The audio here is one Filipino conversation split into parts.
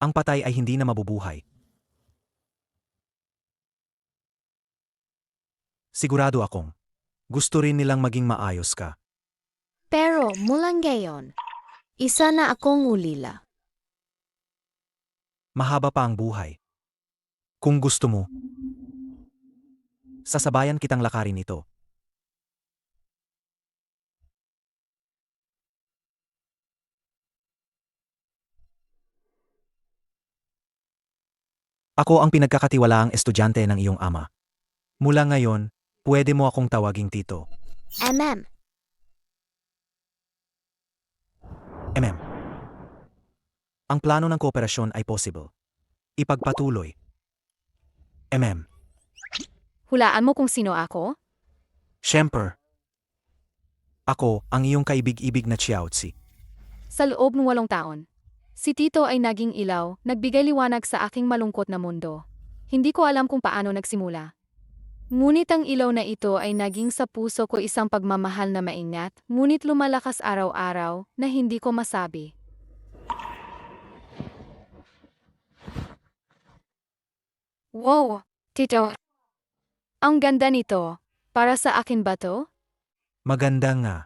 Ang patay ay hindi na mabubuhay. Sigurado akong gusto rin nilang maging maayos ka. Pero mula ngayon, isa na akong ulila. Mahaba pa ang buhay. Kung gusto mo, sasabayan kitang lakarin ito. Ako ang pinagkakatiwalaang estudyante ng iyong ama. Mula ngayon, pwede mo akong tawaging tito. MM, MM. Ang plano ng kooperasyon ay possible. Ipagpatuloy. MM. Hulaan mo kung sino ako? Siyempre. Ako ang iyong kaibig-ibig na Chiaotzi. Sa loob ng 8 taon. Si Tito ay naging ilaw, nagbigay liwanag sa aking malungkot na mundo. Hindi ko alam kung paano nagsimula. Ngunit ang ilaw na ito ay naging sa puso ko isang pagmamahal na maingat, ngunit lumalakas araw-araw na hindi ko masabi. Wow, Tito. Ang ganda nito. Para sa akin ba to? Maganda nga.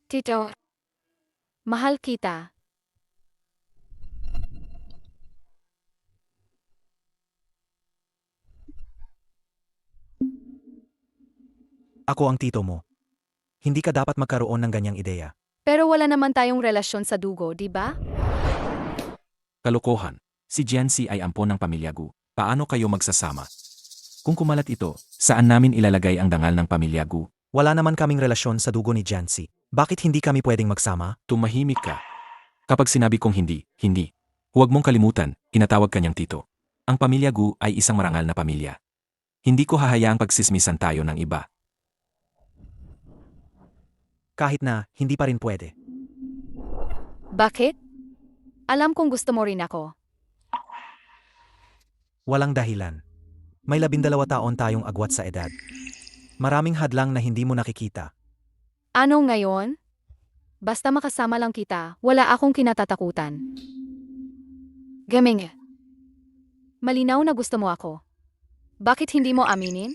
Tito. Mahal kita. Ako ang tito mo. Hindi ka dapat magkaroon ng ganyang ideya. Pero wala naman tayong relasyon sa dugo, di ba? Kalokohan. Si Jianxi ay ampon ng pamilya Gu. Paano kayo magsasama? Kung kumalat ito, saan namin ilalagay ang dangal ng pamilya Gu? Wala naman kaming relasyon sa dugo ni Jancy. Bakit hindi kami pwedeng magsama? Tumahimik ka. Kapag sinabi kong hindi, hindi. Huwag mong kalimutan, tinatawag kanyang tito. Ang pamilya Gu ay isang marangal na pamilya. Hindi ko hahayaang pagsismisan tayo ng iba. Kahit na, hindi pa rin pwede. Bakit? Alam kong gusto mo rin ako. Walang dahilan. May 12 taon tayong agwat sa edad. Maraming hadlang na hindi mo nakikita. Ano ngayon? Basta makasama lang kita, wala akong kinatatakutan. Gaming. Malinaw na gusto mo ako. Bakit hindi mo aminin?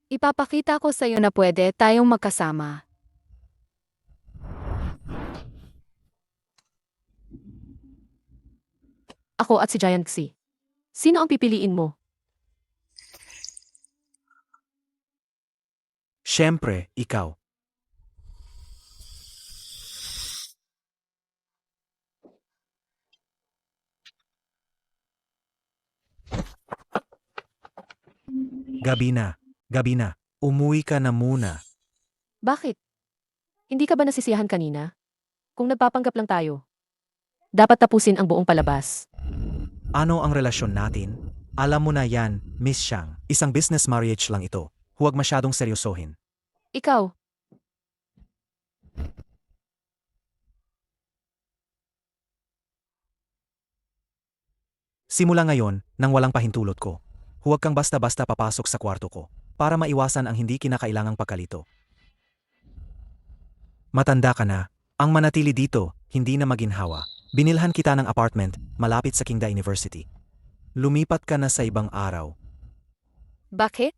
Ipapakita ko sa'yo na pwede tayong magkasama. Ako at si Giant Xi. Sino ang pipiliin mo? Siyempre, ikaw. Gabi na. Gabi na. Umuwi ka na muna. Bakit? Hindi ka ba nasisiyahan kanina? Kung nagpapanggap lang tayo. Dapat tapusin ang buong palabas. Ano ang relasyon natin? Alam mo na yan, Miss Shang. Isang business marriage lang ito. Huwag masyadong seryosohin. Ikaw, Simula ngayon, nang walang pahintulot ko. Huwag kang basta-basta papasok sa kwarto ko para maiwasan ang hindi kinakailangang pagkalito. Matanda ka na. Ang manatili dito, hindi na maginhawa. Binilhan kita ng apartment malapit sa Kingda University. Lumipat ka na sa ibang araw. Bakit?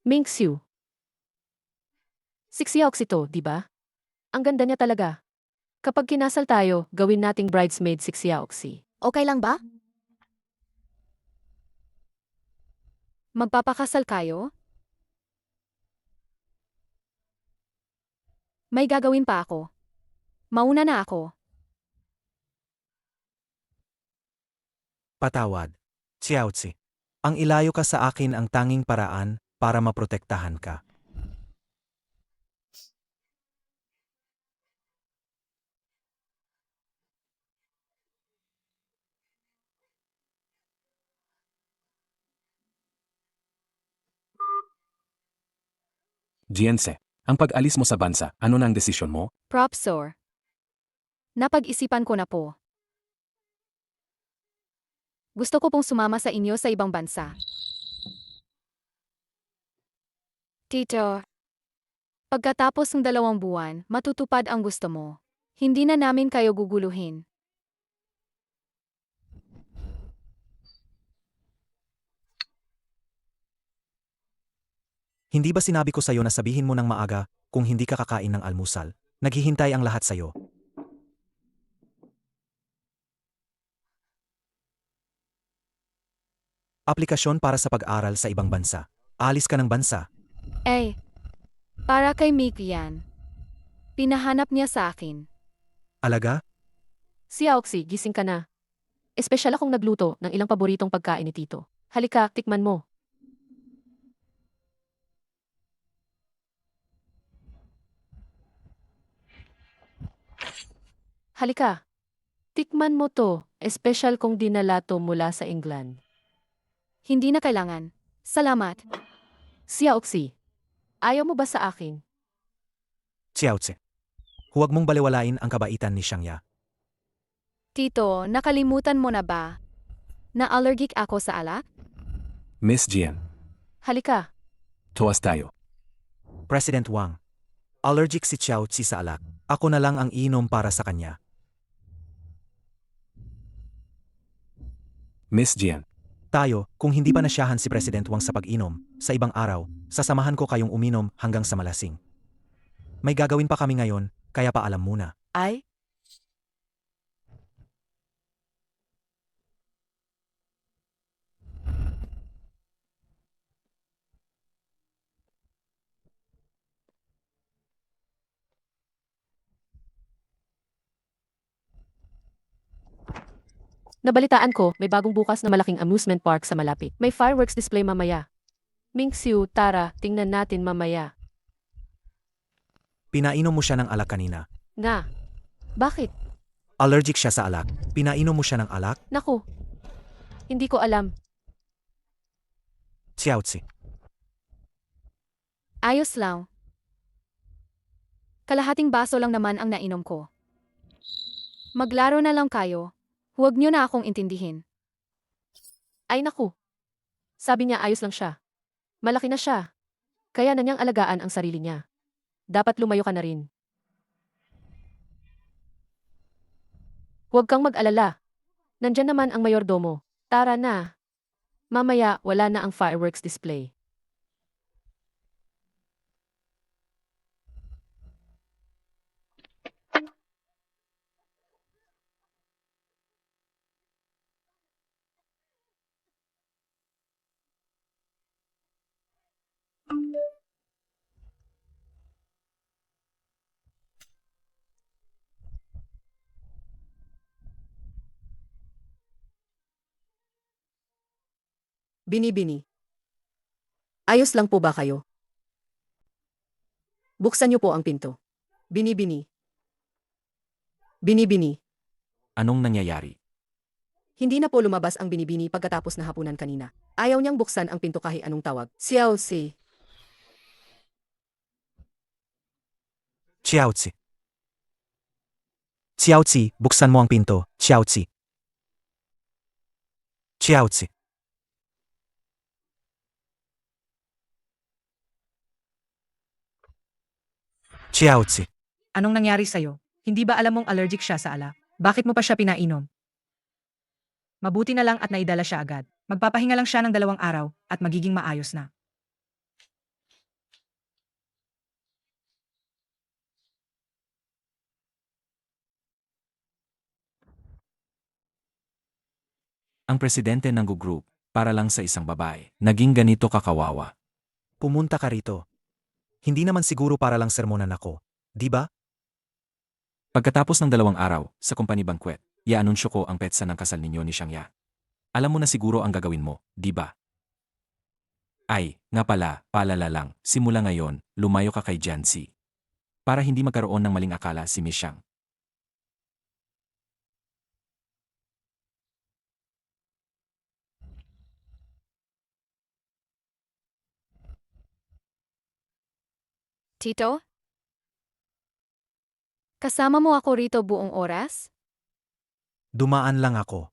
Ming Xiu. Sixiao ito, di ba? Ang ganda niya talaga. Kapag kinasal tayo, gawin nating bridesmaid Sixiao Xi. Okay lang ba? Magpapakasal kayo? May gagawin pa ako. Mauna na ako. Patawad. Xiaozi. Ang ilayo ka sa akin ang tanging paraan para maprotektahan ka. Jianse, ang pag-alis mo sa bansa, ano na ang desisyon mo? Propsor. Napag-isipan ko na po. Gusto ko pong sumama sa inyo sa ibang bansa. Tito, pagkatapos ng 2 buwan, matutupad ang gusto mo. Hindi na namin kayo guguluhin. Hindi ba sinabi ko sa'yo na sabihin mo ng maaga kung hindi ka kakain ng almusal? Naghihintay ang lahat sa'yo. Aplikasyon para sa pag-aral sa ibang bansa. Alis ka ng bansa. Eh, para kay Mickey yan. Pinahanap niya sa akin. Alaga? Si Aoxy, gising ka na. Espesyal akong nagluto ng ilang paboritong pagkain ni Tito. Halika, tikman mo. Halika. Tikman mo to. Espesyal kong dinala to mula sa England. Hindi na kailangan. Salamat. Si Aoxy, ayaw mo ba sa akin? Xiaozi. Huwag mong baliwalain ang kabaitan ni Xiangya. Tito, nakalimutan mo na ba? Na allergic ako sa alak? Miss Jian, Halika. tuwas tayo. President Wang. Allergic si Xiaozi sa alak. Ako na lang ang inom para sa kanya. Miss Jian, Tayo, kung hindi pa nasyahan si President Wang sa pag-inom, sa ibang araw, sasamahan ko kayong uminom hanggang sa malasing. May gagawin pa kami ngayon, kaya paalam muna. Ay? Nabalitaan ko, may bagong bukas na malaking amusement park sa malapit. May fireworks display mamaya. Mingxiu, tara, tingnan natin mamaya. Pinainom mo siya ng alak kanina. Nga. Bakit? Allergic siya sa alak. Pinainom mo siya ng alak? Naku. Hindi ko alam. Xiaozi. Ayos lang. Kalahating baso lang naman ang nainom ko. Maglaro na lang kayo. Huwag niyo na akong intindihin. Ay naku. Sabi niya ayos lang siya. Malaki na siya. Kaya na niyang alagaan ang sarili niya. Dapat lumayo ka na rin. Huwag kang mag-alala. Nandyan naman ang mayordomo. Tara na. Mamaya wala na ang fireworks display. Bini-bini. Ayos lang po ba kayo? Buksan niyo po ang pinto. Bini-bini. Bini-bini. Anong nangyayari? Hindi na po lumabas ang binibini pagkatapos na hapunan kanina. Ayaw niyang buksan ang pinto kahit anong tawag. Xiaozi. Xiaozi. Xiaozi, buksan mo ang pinto. Xiaozi. Xiaozi. Xiaozi. Anong nangyari sa'yo? Hindi ba alam mong allergic siya sa alak? Bakit mo pa siya pinainom? Mabuti na lang at naidala siya agad. Magpapahinga lang siya ng 2 araw at magiging maayos na. Ang presidente ng group para lang sa isang babae. Naging ganito kakawawa. Pumunta ka rito. Hindi naman siguro para lang sermonan ako. Di ba? Pagkatapos ng 2 araw, sa company banquet, i-anunsyo ko ang petsa ng kasal ninyo ni Xiangya. Alam mo na siguro ang gagawin mo, di ba? Ay, nga pala, paalala lang, simula ngayon, lumayo ka kay Jancy. Para hindi magkaroon ng maling akala si Miss Xiang. Tito? Kasama mo ako rito buong oras? Dumaan lang ako.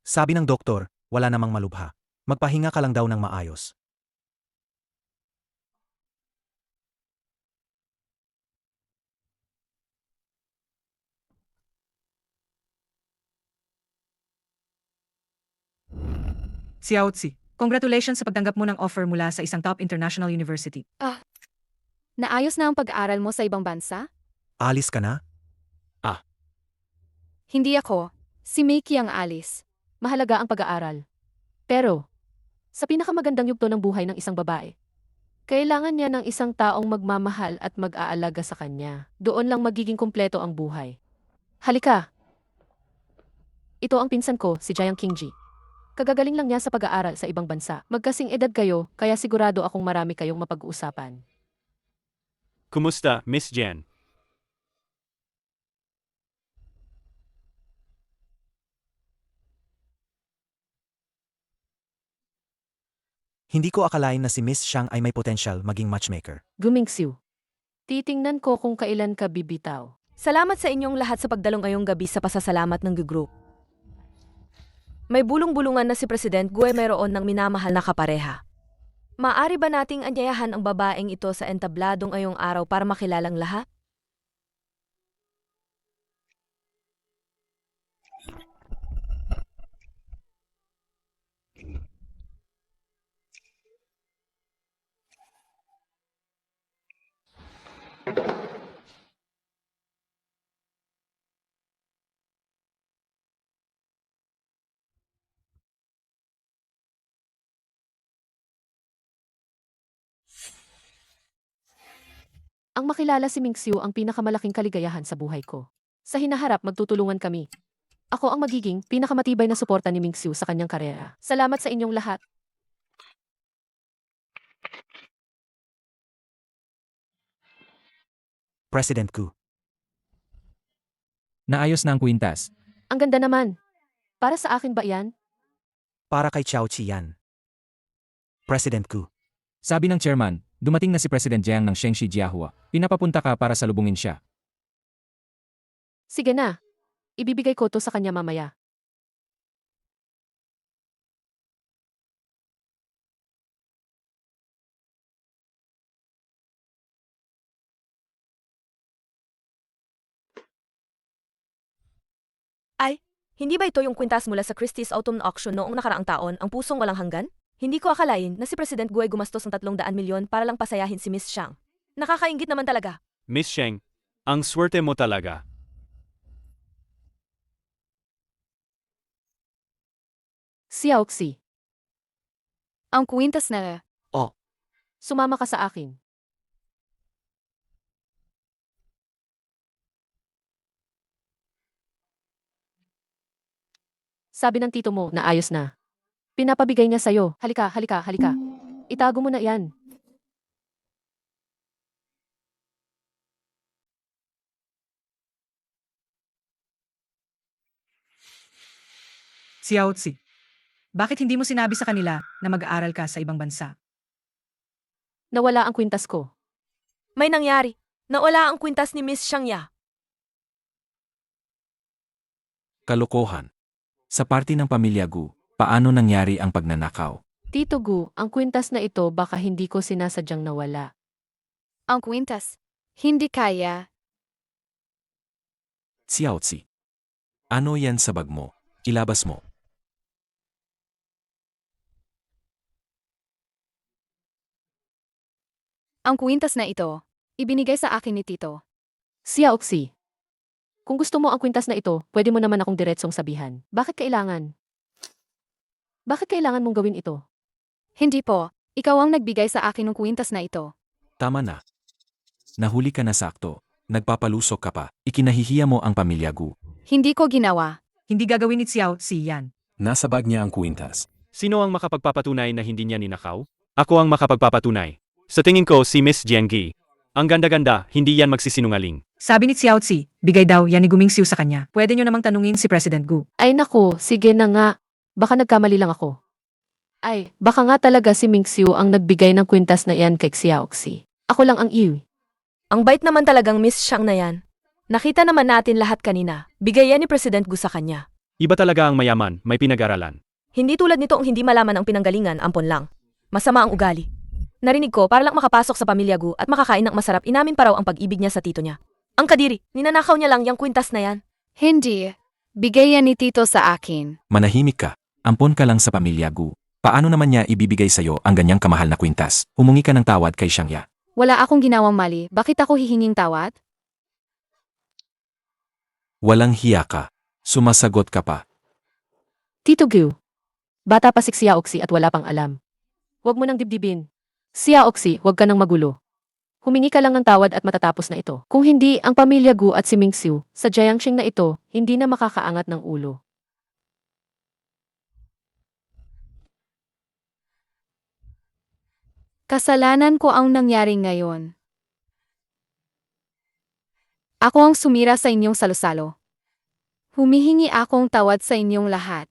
Sabi ng doktor, wala namang malubha. Magpahinga ka lang daw ng maayos. Xiaozi, congratulations sa pagtanggap mo ng offer mula sa isang top international university. Naayos na ang pag-aaral mo sa ibang bansa? Alis ka na? Hindi ako. Si Mickey ang alis. Mahalaga ang pag-aaral. Pero, sa pinakamagandang yugto ng buhay ng isang babae, kailangan niya ng isang taong magmamahal at mag-aalaga sa kanya. Doon lang magiging kumpleto ang buhay. Halika! Ito ang pinsan ko, si Jiang Qingji. Kagagaling lang niya sa pag-aaral sa ibang bansa. Magkasing edad kayo, kaya sigurado akong marami kayong mapag-uusapan. Kumusta, Miss Jen? Hindi ko akalain na si Miss Xiang ay may potential maging matchmaker. Gumingsiw. Titingnan ko kung kailan ka bibitaw. Salamat sa inyong lahat sa pagdalo ngayong gabi sa pasasalamat ng group. May bulong-bulungan na si President Gue mayroon ng minamahal na kapareha. Maaari ba nating anyayahan ang babaeng ito sa entabladong ngayong araw para makilalang lahat? Ang makilala si Mingxiu ang pinakamalaking kaligayahan sa buhay ko. Sa hinaharap magtutulungan kami. Ako ang magiging pinakamatibay na suporta ni Mingxiu sa kanyang karera. Salamat sa inyong lahat. President Gu. Naayos na ang kwintas. Ang ganda naman. Para sa akin ba yan? Para kay Chao Chi yan. President Gu. Sabi ng chairman, dumating na si President Jiang ng Shengxi Jiahua. Pinapapunta ka para salubungin siya. Sige na. Ibibigay ko to sa kanya mamaya. Hindi ba ito yung kwintas mula sa Christie's Autumn Auction noong nakaraang taon, ang pusong walang hanggan? Hindi ko akalain na si President Gue gumastos ng 300 milyon para lang pasayahin si Miss Xiang. Nakakainggit naman talaga. Miss Sheng, ang swerte mo talaga. Xiaoxi, Ang kwintas na sumama ka sa akin. Sabi ng tito mo na ayos na. Pinapabigay niya sa'yo. Halika, halika, halika. Itago mo na yan. Xiaozi, bakit hindi mo sinabi sa kanila na mag-aaral ka sa ibang bansa? Nawala ang kwintas ko. May nangyari. Nawala ang kwintas ni Miss Xiang Ya. Kalokohan. Sa party ng pamilya Gu, paano nangyari ang pagnanakaw? Tito Gu, ang kwintas na ito baka hindi ko sinasadyang nawala. ang kwintas. Hindi kaya. Xiaozi. Ano yan sa bag mo? Ilabas mo. Ang kwintas na ito. Ibinigay sa akin ni Tito. Xiaoxi, kung gusto mo ang kwintas na ito, pwede mo naman akong diretsong sabihan. Bakit kailangan? Bakit kailangan mong gawin ito? Hindi po. Ikaw ang nagbigay sa akin ng kwintas na ito. Tama na. Nahuli ka na sakto. Nagpapalusok ka pa. Ikinahihiya mo ang pamilya Gu. Hindi ko ginawa. Hindi gagawin ni Xiaozi yan. Nasa bag niya ang kwintas. Sino ang makapagpapatunay na hindi niya ninakaw? Ako ang makapagpapatunay. Sa tingin ko si Miss Jianggi. Ang ganda-ganda, hindi yan magsisinungaling. Sabi ni Xiaozi, bigay daw yan ni Gumingxiu sa kanya. Pwede nyo namang tanungin si President Gu. Ay naku, sige na nga. Baka nagkamali lang ako. Ay, baka nga talaga si Mingxiu ang nagbigay ng kwintas na iyan kay Xiaoxi. Ako lang ang iwi. Ang bait naman talagang Miss Xiang na yan. Nakita naman natin lahat kanina. Bigay yan ni President Gu sa kanya. Iba talaga ang mayaman, may pinag-aralan. Hindi tulad nito ang hindi malaman ang pinanggalingan, ampon lang. Masama ang ugali. Narinig ko para lang makapasok sa pamilya Gu at makakain ng masarap, inamin pa raw ang pag-ibig niya sa tito niya. Ang kadiri, ninanakaw niya lang yung kwintas na yan. Hindi. Bigay yan ni Tito sa akin. Manahimik ka. Ampon ka lang sa pamilya Gu. Paano naman niya ibibigay sa'yo ang ganyang kamahal na kwintas? Humungi ka ng tawad kay Xiangya. Wala akong ginawang mali. Bakit ako hihinging tawad? Walang hiya ka. Sumasagot ka pa. Tito Gu, bata pa si Xiaoxi at wala pang alam. Huwag mo nang dibdibin. Xiaoxi, huwag ka nang magulo. Humingi ka lang ng tawad at matatapos na ito. Kung hindi, ang pamilya Gu at si Mingxiu, sa Jiangxing na ito, hindi na makakaangat ng ulo. Kasalanan ko ang nangyari ngayon. Ako ang sumira sa inyong salusalo. Humihingi akong tawad sa inyong lahat.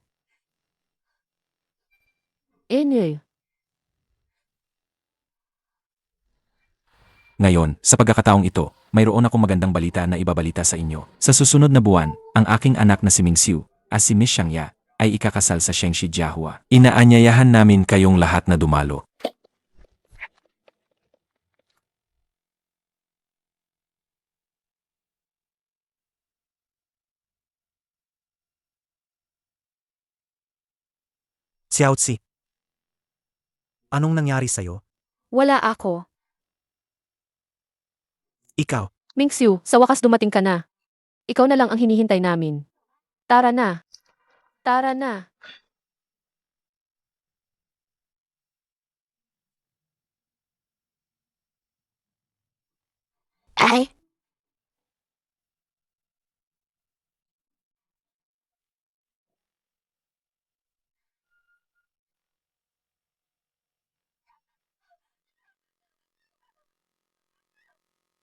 Enye, Ngayon, sa pagkakataong ito, mayroon akong magandang balita na ibabalita sa inyo. Sa susunod na buwan, ang aking anak na si Mingxiu, at si Miss Xiangya, ay ikakasal sa Shengshi Jiahua. Inaanyayahan namin kayong lahat na dumalo. Xiaozi. Anong nangyari sa'yo? Wala ako. Ikaw. Mingxiu, sa wakas dumating ka na. Ikaw na lang ang hinihintay namin. Tara na. Tara na. Ay,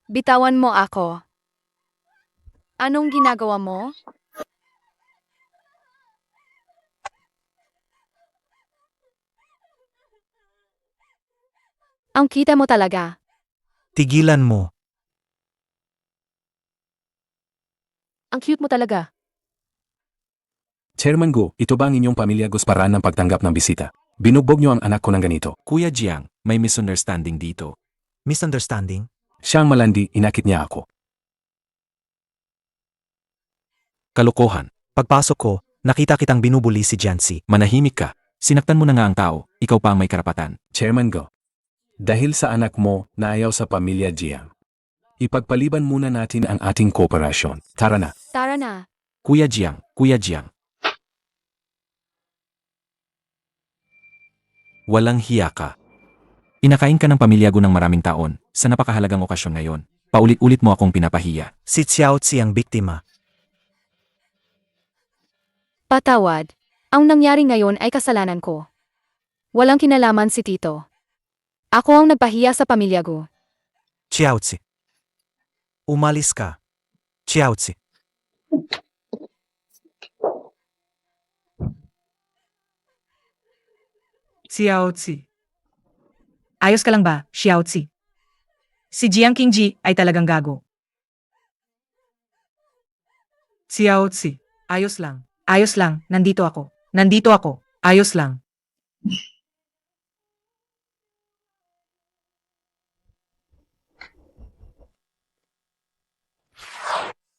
Bitawan mo ako. Anong ginagawa mo? Ang kita mo talaga. Tigilan mo. Ang cute mo talaga. Chairman Gu, ito ba ang inyong pamilya gusparan ng pagtanggap ng bisita? Binugbog niyo ang anak ko ng ganito. Kuya Jiang, may misunderstanding dito. Misunderstanding? Siyang malandi, inakit niya ako. Kalokohan. Pagpasok ko, nakita kitang binubuli si Jancy. Manahimik ka. Sinaktan mo na nga ang tao, ikaw pa ang may karapatan. Chairman Gu, dahil sa anak mo na ayaw sa pamilya Jiang, ipagpaliban muna natin ang ating kooperasyon. Tara na. Tara na. Kuya Jiang, Kuya Jiang. Walang hiya ka. Inakain ka ng pamilya Gu ng maraming taon, sa napakahalagang okasyon ngayon. Paulit-ulit mo akong pinapahiya. Si Xiaozi ang biktima. Patawad. Ang nangyari ngayon ay kasalanan ko. Walang kinalaman si Tito. Ako ang nagpahiya sa pamilya Gu. Xiaozi. Umalis ka. Xiaozi. Xiaozi. Ayos ka lang ba, Xiaozi? Si Jiang Qingji ay talagang gago. Xiaozi. Ayos lang. Ayos lang. Nandito ako. Nandito ako. Ayos lang.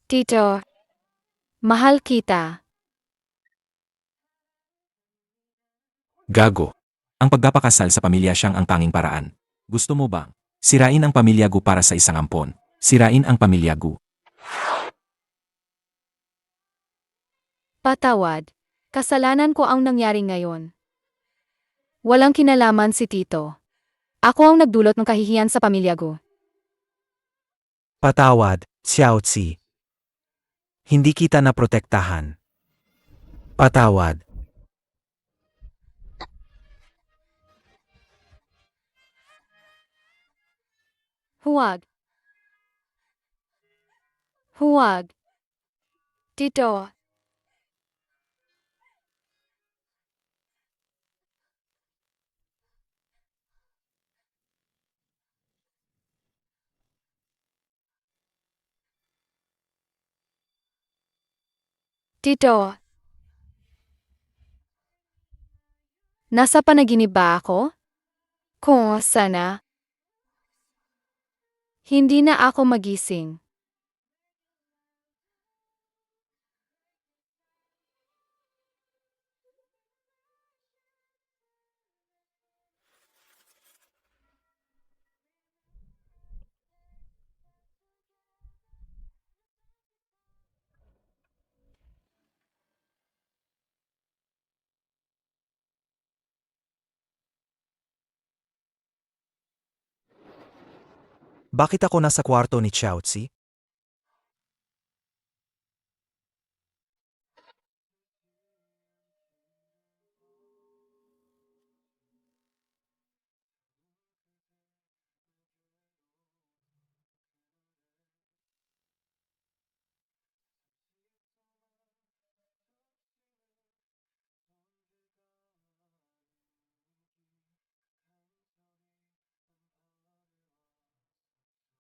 Tito. Mahal kita. Gago. Ang pagpapakasal sa pamilya siyang ang tanging paraan. Gusto mo bang sirain ang pamilya Gu para sa isang ampon? Sirain ang pamilya Gu. Patawad. Kasalanan ko ang nangyari ngayon. Walang kinalaman si Tito. Ako ang nagdulot ng kahihiyan sa pamilya Gu. Patawad, Xiaozi. Hindi kita naprotektahan. Patawad. Huwag. Huwag. Tito. Tito, nasa panaginip ba ako? Kung sana, hindi na ako magising. Bakit ako nasa kwarto ni Chaozi?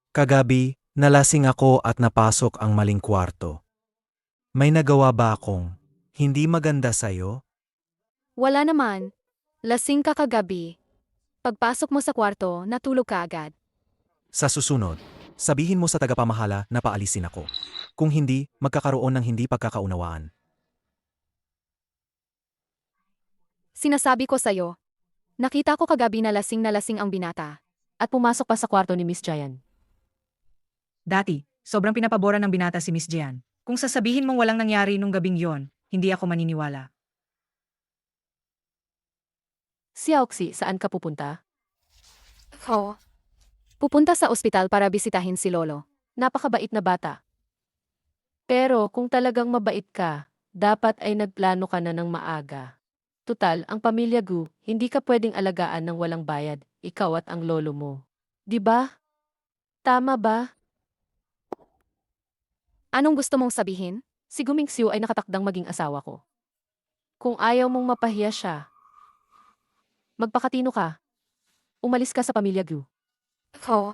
Kagabi, nalasing ako at napasok ang maling kwarto. May nagawa ba akong hindi maganda sa'yo? Wala naman. Lasing ka kagabi. Pagpasok mo sa kwarto, natulog ka agad. Sa susunod, sabihin mo sa tagapamahala na paalisin ako. Kung hindi, magkakaroon ng hindi pagkakaunawaan. Sinasabi ko sa'yo, nakita ko kagabi na lasing ang binata. At pumasok pa sa kwarto ni Miss Jayan. Dati, sobrang pinapabora ng binata si Miss Jian. Kung sasabihin mong walang nangyari nung gabing yon, hindi ako maniniwala. Si Auxi, saan ka pupunta? Ako, pupunta sa ospital para bisitahin si Lolo. Napakabait na bata. Pero kung talagang mabait ka, dapat ay nagplano ka na ng maaga. Tutal, ang pamilya Gu, hindi ka pwedeng alagaan ng walang bayad, ikaw at ang lolo mo. 'Di ba? Tama ba? Anong gusto mong sabihin? Si Gu Mingxiu ay nakatakdang maging asawa ko. Kung ayaw mong mapahiya siya, magpakatino ka. Umalis ka sa pamilya Gu. Ako,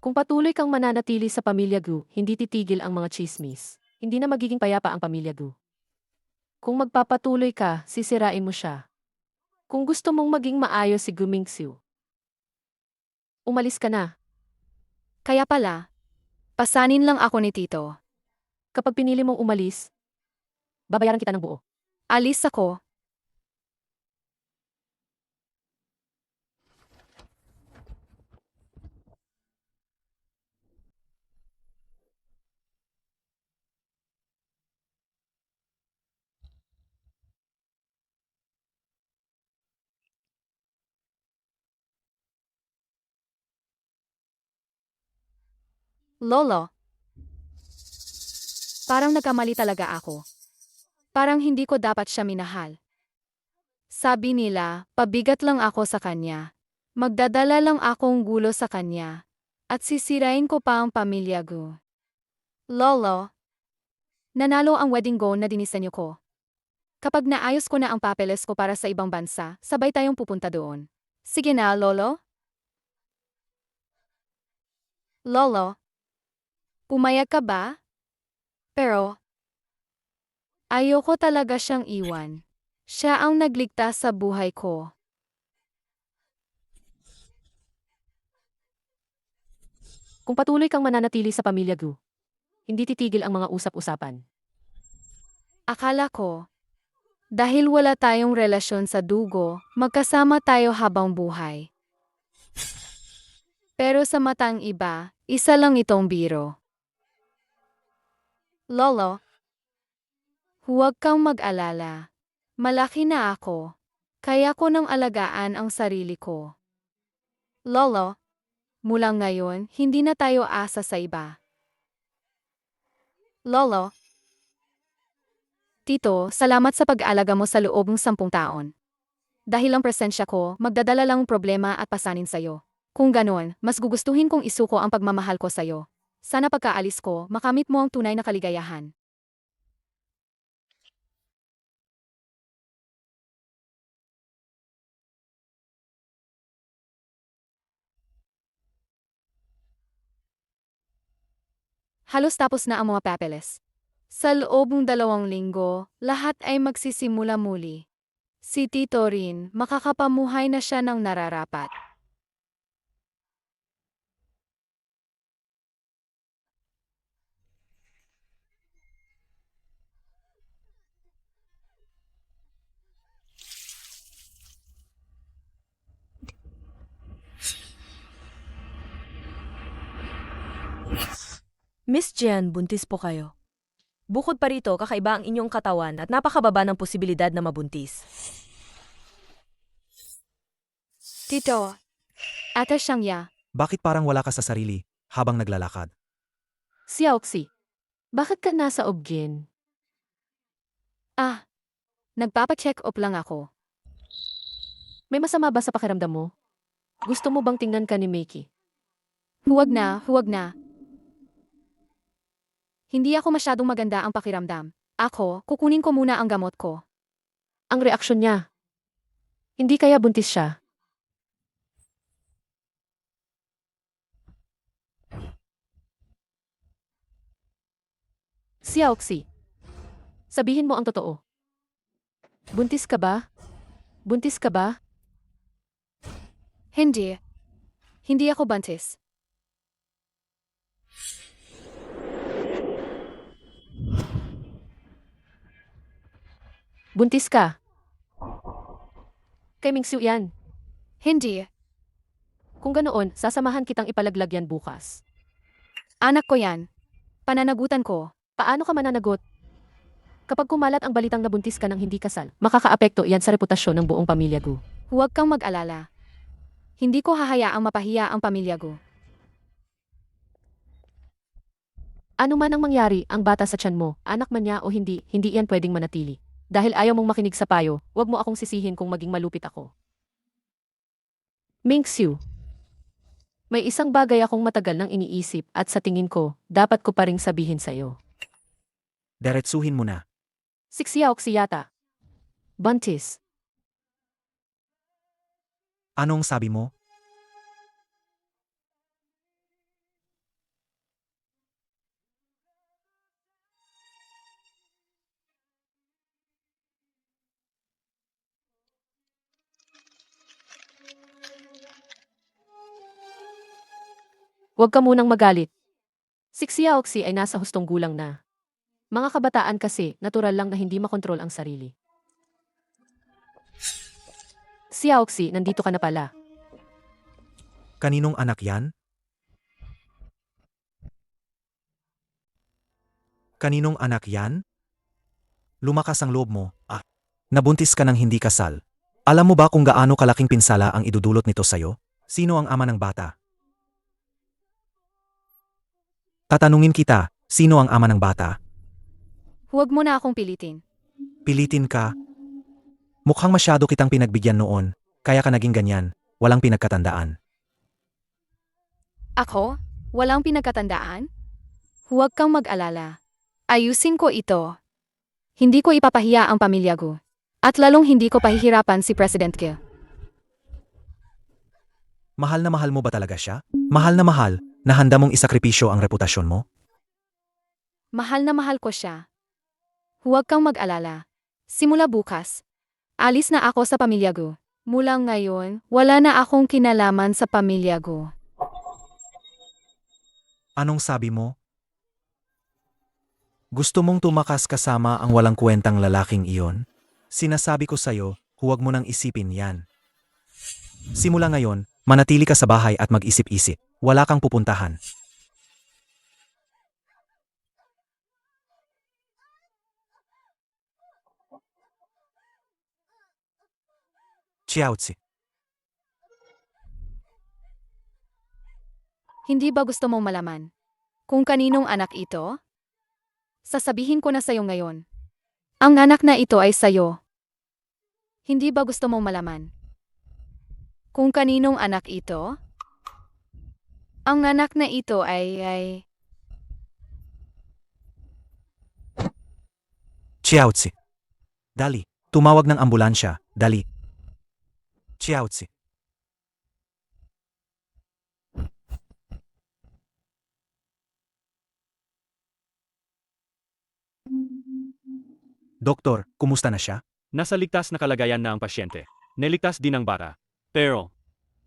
Kung patuloy kang mananatili sa pamilya Gu, hindi titigil ang mga chismis. Hindi na magiging payapa ang pamilya Gu. Kung magpapatuloy ka, sisirain mo siya. Kung gusto mong maging maayos si Gu Mingxiu, umalis ka na. kaya pala, pasanin lang ako ni Tito. Kapag pinili mong umalis, babayaran kita ng buo. Alis ako. Lolo, parang nagkamali talaga ako. Parang hindi ko dapat siya minahal. Sabi nila, pabigat lang ako sa kanya. Magdadala lang akong gulo sa kanya. At sisirain ko pa ang pamilya ko. Lolo, nanalo ang wedding gown na dinisenyo ko. Kapag naayos ko na ang papeles ko para sa ibang bansa, sabay tayong pupunta doon. Sige na, Lolo. Lolo, pumayag ka ba? Pero, ayoko talaga siyang iwan. Siya ang nagligtas sa buhay ko. Kung patuloy kang mananatili sa pamilya Gu, hindi titigil ang mga usap-usapan. Akala ko, dahil wala tayong relasyon sa dugo, magkasama tayo habang buhay. Pero sa matang iba, isa lang itong biro. Lolo, huwag kang mag-alala. Malaki na ako. Kaya ko nang alagaan ang sarili ko. Lolo, mula ngayon, hindi na tayo asa sa iba. Lolo, Tito, salamat sa pag-aalaga mo sa loob ng 10 taon. Dahil ang presensya ko, magdadala lang problema at pasanin sa'yo. Kung ganon, mas gugustuhin kong isuko ang pagmamahal ko sa'yo. Sana pagkaalis ko, makamit mo ang tunay na kaligayahan. Halos tapos na ang mga papeles. Sa loob ng 2 linggo, lahat ay magsisimula muli. Si Tito rin, makakapamuhay na siya ng nararapat. Miss Jian, buntis po kayo. Bukod pa rito, kakaiba ang inyong katawan at napakababa ng posibilidad na mabuntis. Tito, ata siyang ya. Bakit parang wala ka sa sarili habang naglalakad? Xiaoxi, bakit ka nasa Obgyn? Ah, nagpapacheck up lang ako. May masama ba sa pakiramdam mo? Gusto mo bang tingnan ka ni Makey? Huwag na, huwag na. Hindi ako masyadong maganda ang pakiramdam. Ako, kukunin ko muna ang gamot ko. Ang reaksyon niya. Hindi kaya buntis siya. Xiaoxi, sabihin mo ang totoo. Buntis ka ba? Buntis ka ba? Hindi. Hindi ako buntis. Buntis ka. Kay Mingxiu yan. Hindi. Kung ganoon, sasamahan kitang ipalaglag yan bukas. Anak ko yan. Pananagutan ko. Paano ka mananagot? Kapag kumalat ang balitang nabuntis ka ng hindi kasal, makakaapekto iyan sa reputasyon ng buong pamilya Gu. Huwag kang mag-alala. Hindi ko hahayaang mapahiya ang pamilya ko. Ano man ang mangyari, ang bata sa tiyan mo, anak man niya o hindi, hindi iyan pwedeng manatili. Dahil ayaw mong makinig sa payo, huwag mo akong sisihin kung maging malupit ako. Mingxiu, may isang bagay akong matagal nang iniisip at sa tingin ko, dapat ko pa ring sabihin sa'yo. Diretsuhin mo na. Si Xiaoxi yata. Buntis. Anong sabi mo? Huwag ka munang magalit. Si Xiaoxi ay nasa hustong gulang na. Mga kabataan kasi, natural lang na hindi makontrol ang sarili. Xiaoxi, nandito ka na pala. Kaninong anak yan? Kaninong anak yan? Lumakas ang loob mo. Nabuntis ka ng hindi kasal. Alam mo ba kung gaano kalaking pinsala ang idudulot nito sa'yo? Sino ang ama ng bata? Tatanungin kita, sino ang ama ng bata? Huwag mo na akong pilitin. Pilitin ka? Mukhang masyado kitang pinagbigyan noon, kaya ka naging ganyan, walang pinagkatandaan. Ako? Walang pinagkatandaan? Huwag kang mag-alala. Ayusin ko ito. Hindi ko ipapahiya ang pamilya ko. At lalong hindi ko pahihirapan si President Gil. Mahal na mahal mo ba talaga siya? Mahal na handa mong isakripisyo ang reputasyon mo? Mahal na mahal ko siya. Huwag kang mag-alala. Simula bukas, alis na ako sa pamilya ko. Mula ngayon, wala na akong kinalaman sa pamilya ko. Anong sabi mo? Gusto mong tumakas kasama ang walang kwentang lalaking iyon? Sinasabi ko sa'yo, huwag mo nang isipin yan. Simula ngayon, manatili ka sa bahay at mag-isip-isip. Wala kang pupuntahan. Xiaozi. Hindi ba gusto mong malaman kung kaninong anak ito? Sasabihin ko na sa'yo ngayon. Ang anak na ito ay sa'yo. Hindi ba gusto mong malaman kung kaninong anak ito? Ang anak na ito ay... Xiaozi. Dali, tumawag ng ambulansya, dali. Xiaozi. Doktor, kumusta na siya? Nasa ligtas na kalagayan na ang pasyente. Naligtas din ang bata. Pero,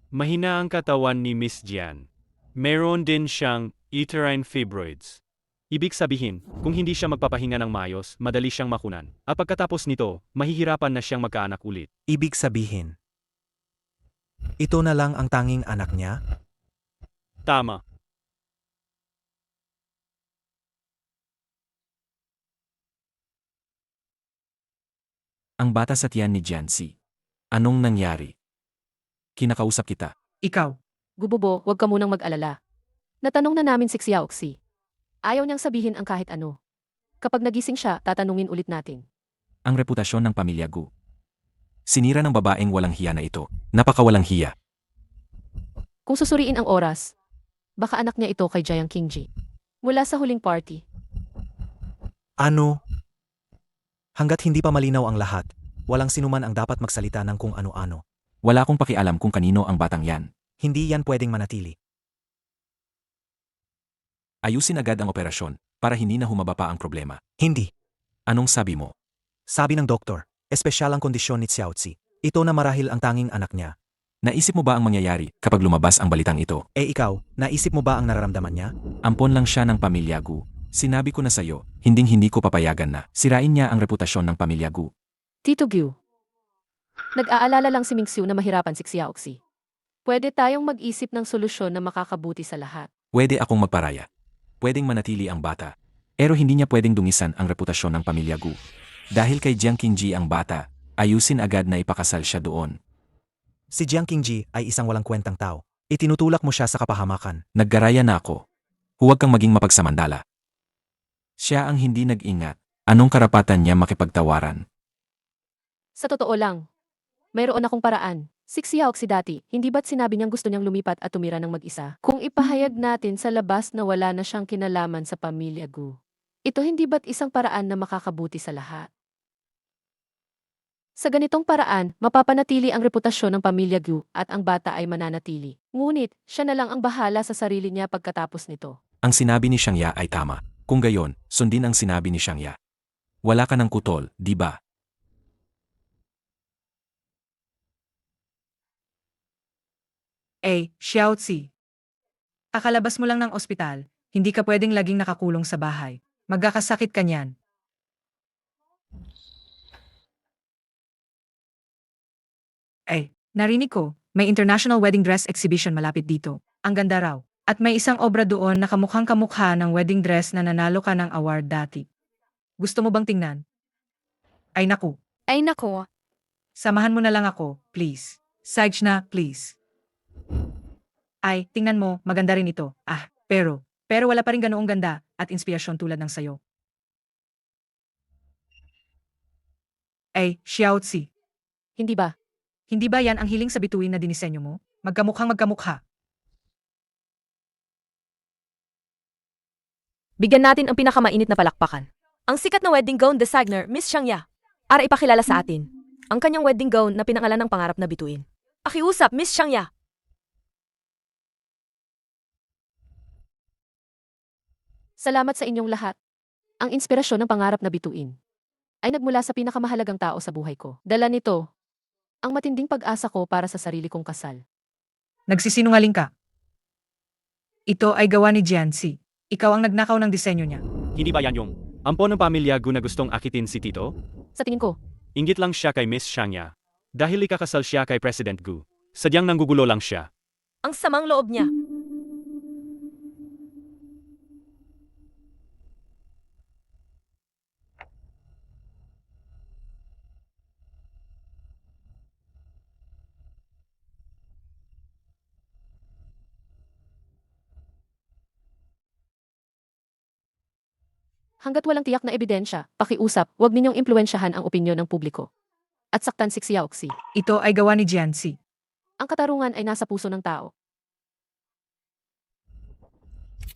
mahina ang katawan ni Miss Jian. Meron din siyang uterine fibroids. Ibig sabihin, kung hindi siya magpapahinga ng maayos, madali siyang makunan. At pagkatapos nito, mahihirapan na siyang magkaanak ulit. Ibig sabihin, ito na lang ang tanging anak niya? Tama. Ang bata sa tiyan ni Jancy. Anong nangyari? Kinakausap kita. Ikaw, Gububo, huwag ka munang mag-alala. Natanong na namin si Xiaoxi. Ayaw niyang sabihin ang kahit ano. Kapag nagising siya, tatanungin ulit natin. Ang reputasyon ng pamilya Gu. Sinira ng babaeng walang hiya na ito. Napakawalang hiya. Kung susuriin ang oras, baka anak niya ito kay Jiang Qingji. Mula sa huling party. Ano? Hanggat hindi pa malinaw ang lahat, walang sinuman ang dapat magsalita ng kung ano-ano. Wala akong pakialam kung kanino ang batang yan. Hindi yan pwedeng manatili. Ayusin agad ang operasyon para hindi na humaba pa ang problema. Hindi. Anong sabi mo? Sabi ng doktor, espesyal ang kondisyon ni Xiaozi. Ito na marahil ang tanging anak niya. Naisip mo ba ang mangyayari kapag lumabas ang balitang ito? Ikaw, naisip mo ba ang nararamdaman niya? Ampon lang siya ng pamilya Gu. Sinabi ko na sa'yo, hindi ko papayagan na sirain niya ang reputasyon ng pamilya Gu. Tito Gyu. Nag-aalala lang si Mingxiu na mahirapan si Xiaoxi. Pwede tayong mag-isip ng solusyon na makakabuti sa lahat. Pwede akong magparaya. Pwedeng manatili ang bata. Pero hindi niya pwedeng dungisan ang reputasyon ng pamilya Gu. Dahil kay Jiang Qingji ang bata, ayusin agad na ipakasal siya doon. Si Jiang Qingji ay isang walang kwentang tao. Itinutulak mo siya sa kapahamakan. Naggaraya na ako. Huwag kang maging mapagsamandala. Siya ang hindi nag-ingat. Anong karapatan niya makipagtawaran? Sa totoo lang, mayroon akong paraan. Si Xiaoxi dati, hindi ba't sinabi niyang gusto niyang lumipat at tumira ng mag-isa? Kung ipahayag natin sa labas na wala na siyang kinalaman sa pamilya Gu, ito hindi ba't isang paraan na makakabuti sa lahat? Sa ganitong paraan, mapapanatili ang reputasyon ng pamilya Gu at ang bata ay mananatili. Ngunit, siya na lang ang bahala sa sarili niya pagkatapos nito. Ang sinabi ni Xiangya ay tama. Kung gayon, sundin ang sinabi ni Xiangya. Wala ka ng kutol, di ba? Xiaozi. Kakalabas mo lang ng ospital, hindi ka pwedeng laging nakakulong sa bahay. Magkakasakit ka niyan. Narinig ko, may international wedding dress exhibition malapit dito. Ang ganda raw. At may isang obra doon na kamukhang kamukha ng wedding dress na nanalo ka ng award dati. Gusto mo bang tingnan? Ay naku, Ay nako, samahan mo na lang ako, please. Sage na, please. Tingnan mo, maganda rin ito. Pero wala pa rin ganoong ganda at inspirasyon tulad ng sayo. Xiaozi, Hindi ba? hindi ba yan ang hiling sa bituin na dinisenyo mo? Magkamukhang magkamukha. Bigyan natin ang pinakamainit na palakpakan. Ang sikat na wedding gown designer, Miss Xiangya. Ara ipakilala sa atin. Ang kanyang wedding gown na pinangalan ng pangarap na bituin. Akiusap, Miss Xiangya. Salamat sa inyong lahat. Ang inspirasyon ng pangarap na bituin ay nagmula sa pinakamahalagang tao sa buhay ko. Dala nito ang matinding pag-asa ko para sa sarili kong kasal. Nagsisinungaling ka. Ito ay gawa ni Jianxi. Ikaw ang nagnakaw ng disenyo niya. Hindi ba yan yung ampon ng pamilya Gu na gustong akitin si Tito? Sa tingin ko, Inggit lang siya kay Miss Xiangya. Dahil ikakasal siya kay President Gu. Sadyang nanggugulo lang siya. Ang samang loob niya. hanggat walang tiyak na ebidensya, pakiusap, huwag ninyong impluwensyahan ang opinyon ng publiko. At saktan si Xiaoxi. Ito ay gawa ni Jianxi. Ang katarungan ay nasa puso ng tao.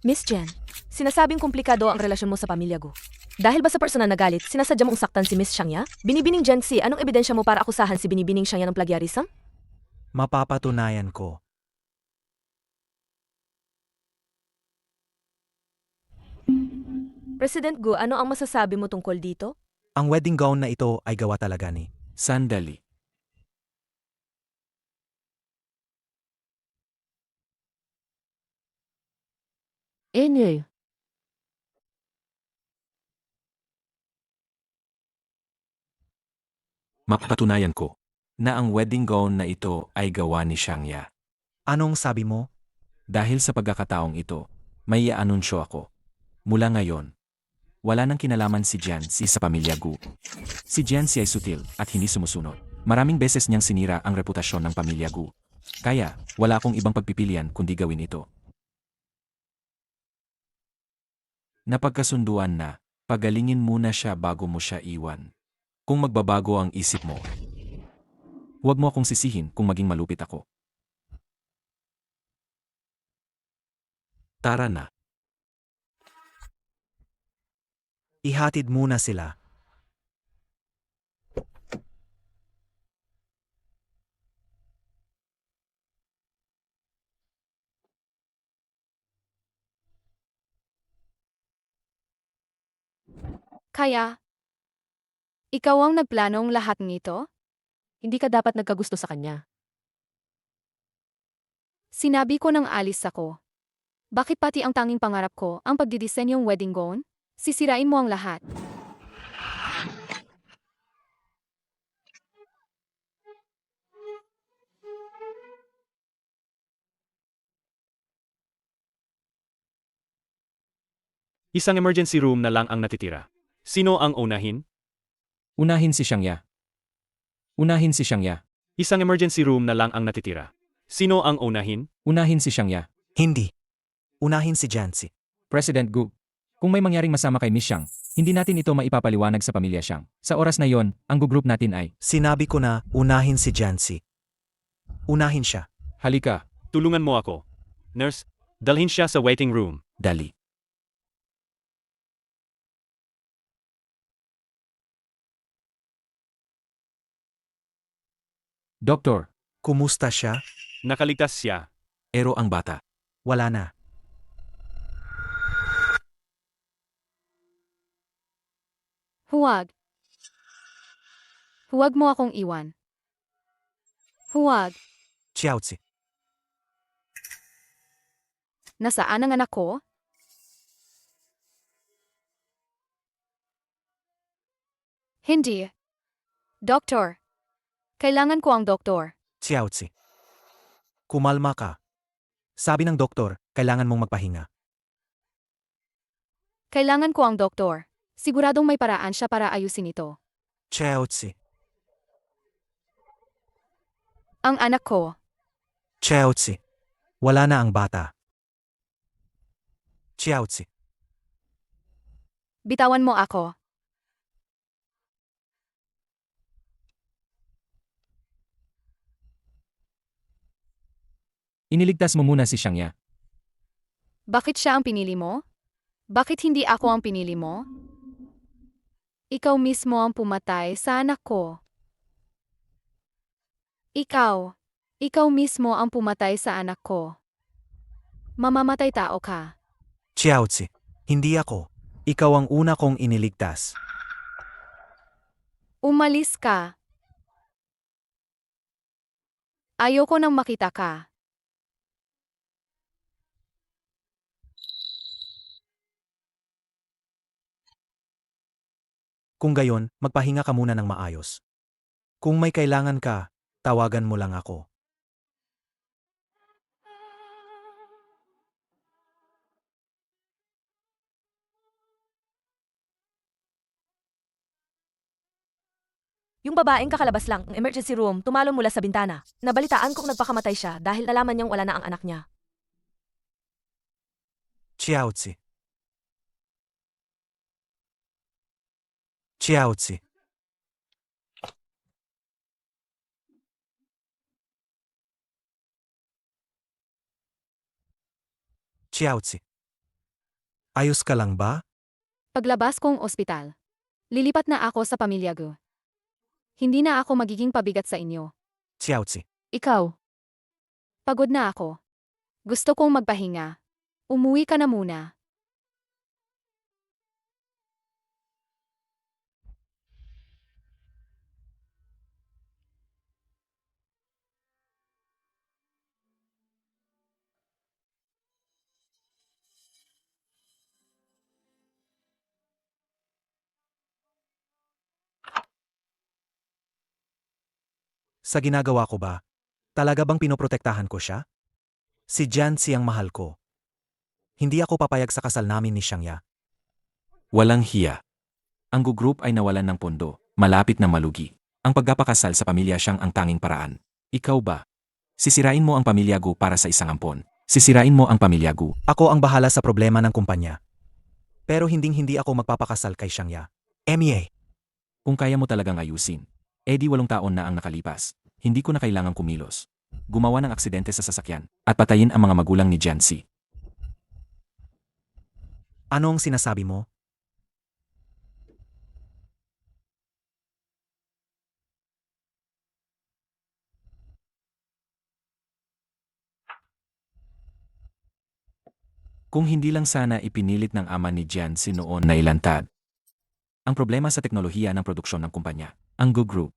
Miss Jen, sinasabing komplikado ang relasyon mo sa pamilya Gu. Dahil ba sa personal na galit, sinasadya mong saktan si Miss Xiangya? Binibining Jen si, anong ebidensya mo para akusahan si Binibining Xiangya ng plagiarism? Mapapatunayan ko. President Gu, ano ang masasabi mo tungkol dito? Ang wedding gown na ito ay gawa talaga ni. Sandali. Enye, Mapatunayan ko na ang wedding gown na ito ay gawa ni Shangya. Anong sabi mo? Dahil sa pagkakataong ito, may i-anunsyo ako. Mula ngayon, wala nang kinalaman si Jianxi sa pamilya Gu. Si Jianxi ay sutil at hindi sumusunod. Maraming beses niyang sinira ang reputasyon ng pamilya Gu. Kaya, wala akong ibang pagpipilian kundi gawin ito. Napagkasunduan na, pagalingin muna siya bago mo siya iwan. Kung magbabago ang isip mo, huwag mo akong sisihin kung maging malupit ako. Tara na. Ihatid muna sila. Kaya, ikaw ang nagplanong lahat nito? hindi ka dapat nagkagusto sa kanya. Sinabi ko nang alis ako. Bakit pati ang tanging pangarap ko, ang pagdidisenyong wedding gown? Sisirain mo ang lahat. Isang emergency room na lang ang natitira. Sino ang unahin? Unahin si Shangya. Unahin si Shangya. Isang emergency room na lang ang natitira. Sino ang unahin? Unahin si Shangya. Hindi. Unahin si Jianxi. President Gu, kung may mangyaring masama kay Miss Xiang, hindi natin ito maipapaliwanag sa pamilya Xiang. Sa oras na yon, ang group natin ay, Sinabi ko na unahin si Jianxi. Unahin siya. halika, Tulungan mo ako. Nurse, dalhin siya sa waiting room. dali. Doktor, Kumusta siya? Nakaligtas siya. ero ang bata. Wala na. Huwag. Huwag mo akong iwan. Huwag. Jiaozi. Nasaan ang anak ko? Hindi. Doktor. Kailangan ko ang doktor. Jiaozi. Kumalma ka. Sabi ng doktor, kailangan mong magpahinga. Kailangan ko ang doktor. Siguradong may paraan siya para ayusin ito. Jiaozi. Ang anak ko. Jiaozi. Wala na ang bata. Jiaozi. Bitawan mo ako. Iniligtas mo muna si Shangya. Bakit siya ang pinili mo? Bakit hindi ako ang pinili mo? Ikaw mismo ang pumatay sa anak ko. Ikaw. Ikaw mismo ang pumatay sa anak ko. Mamamatay tao ka. Jiaozi. Hindi ako. Ikaw ang una kong iniligtas. Umalis ka. Ayoko nang makita ka. Kung gayon, magpahinga ka muna ng maayos. Kung may kailangan ka, tawagan mo lang ako. Yung babaeng kakalabas lang ng emergency room tumalon mula sa bintana. Nabalitaan kong nagpakamatay siya dahil nalaman niyang wala na ang anak niya. Jiaozi. Jiaozi. Jiaozi. Ayos ka lang ba? Paglabas kong ospital. Lilipat na ako sa pamilya ko. Hindi na ako magiging pabigat sa inyo. Jiaozi. Ikaw, Pagod na ako. Gusto kong magpahinga. Umuwi ka na muna. Sa ginagawa ko ba? Talaga bang pinoprotektahan ko siya? Si Jianxi ang mahal ko. Hindi ako papayag sa kasal namin ni Xiangya. Walang hiya. Ang Gu Group ay nawalan ng pondo, malapit na malugi. Ang pagpapakasal sa pamilya siyang ang tanging paraan. Ikaw ba? Sisirain mo ang pamilya Gu para sa isang ampon. Sisirain mo ang pamilya Gu. Ako ang bahala sa problema ng kumpanya. Pero hinding-hindi ako magpapakasal kay Xiangya. MEA. Kung kaya mo talagang ayusin. Di 8 taon na ang nakalipas. Hindi ko na kailangang kumilos. Gumawa ng aksidente sa sasakyan at patayin ang mga magulang ni Jianxi. Ano ang sinasabi mo? Kung hindi lang sana ipinilit ng ama ni Jianxi noon na ilantad ang problema sa teknolohiya ng produksyon ng kumpanya, ang Gu Group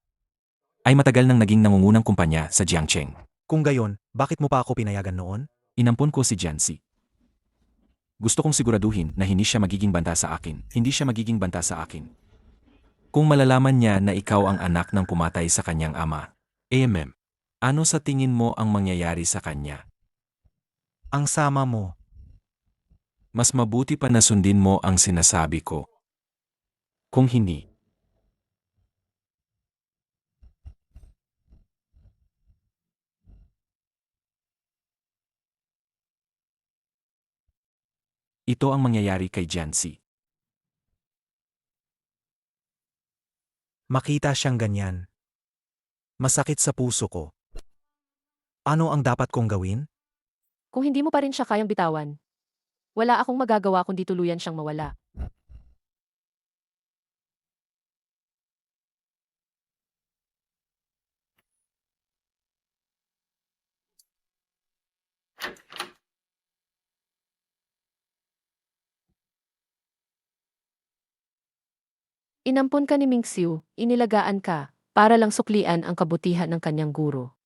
ay matagal nang naging nangungunang kumpanya sa Jiangcheng. Kung gayon, bakit mo pa ako pinayagan noon? Inampon ko si Jianxi. Gusto kong siguraduhin na hindi siya magiging banta sa akin. Hindi siya magiging banta sa akin. Kung malalaman niya na ikaw ang anak ng pumatay sa kanyang ama, ano sa tingin mo ang mangyayari sa kanya? Ang sama mo. Mas mabuti pa na sundin mo ang sinasabi ko. Kung hindi, ito ang mangyayari kay Jianxi. Makita siyang ganyan. Masakit sa puso ko. Ano ang dapat kong gawin? Kung hindi mo pa rin siya kayang bitawan, wala akong magagawa kundi tuluyan siyang mawala. Inampon ka ni Mingxiu, inilagaan ka, para lang suklian ang kabutihan ng kanyang guro.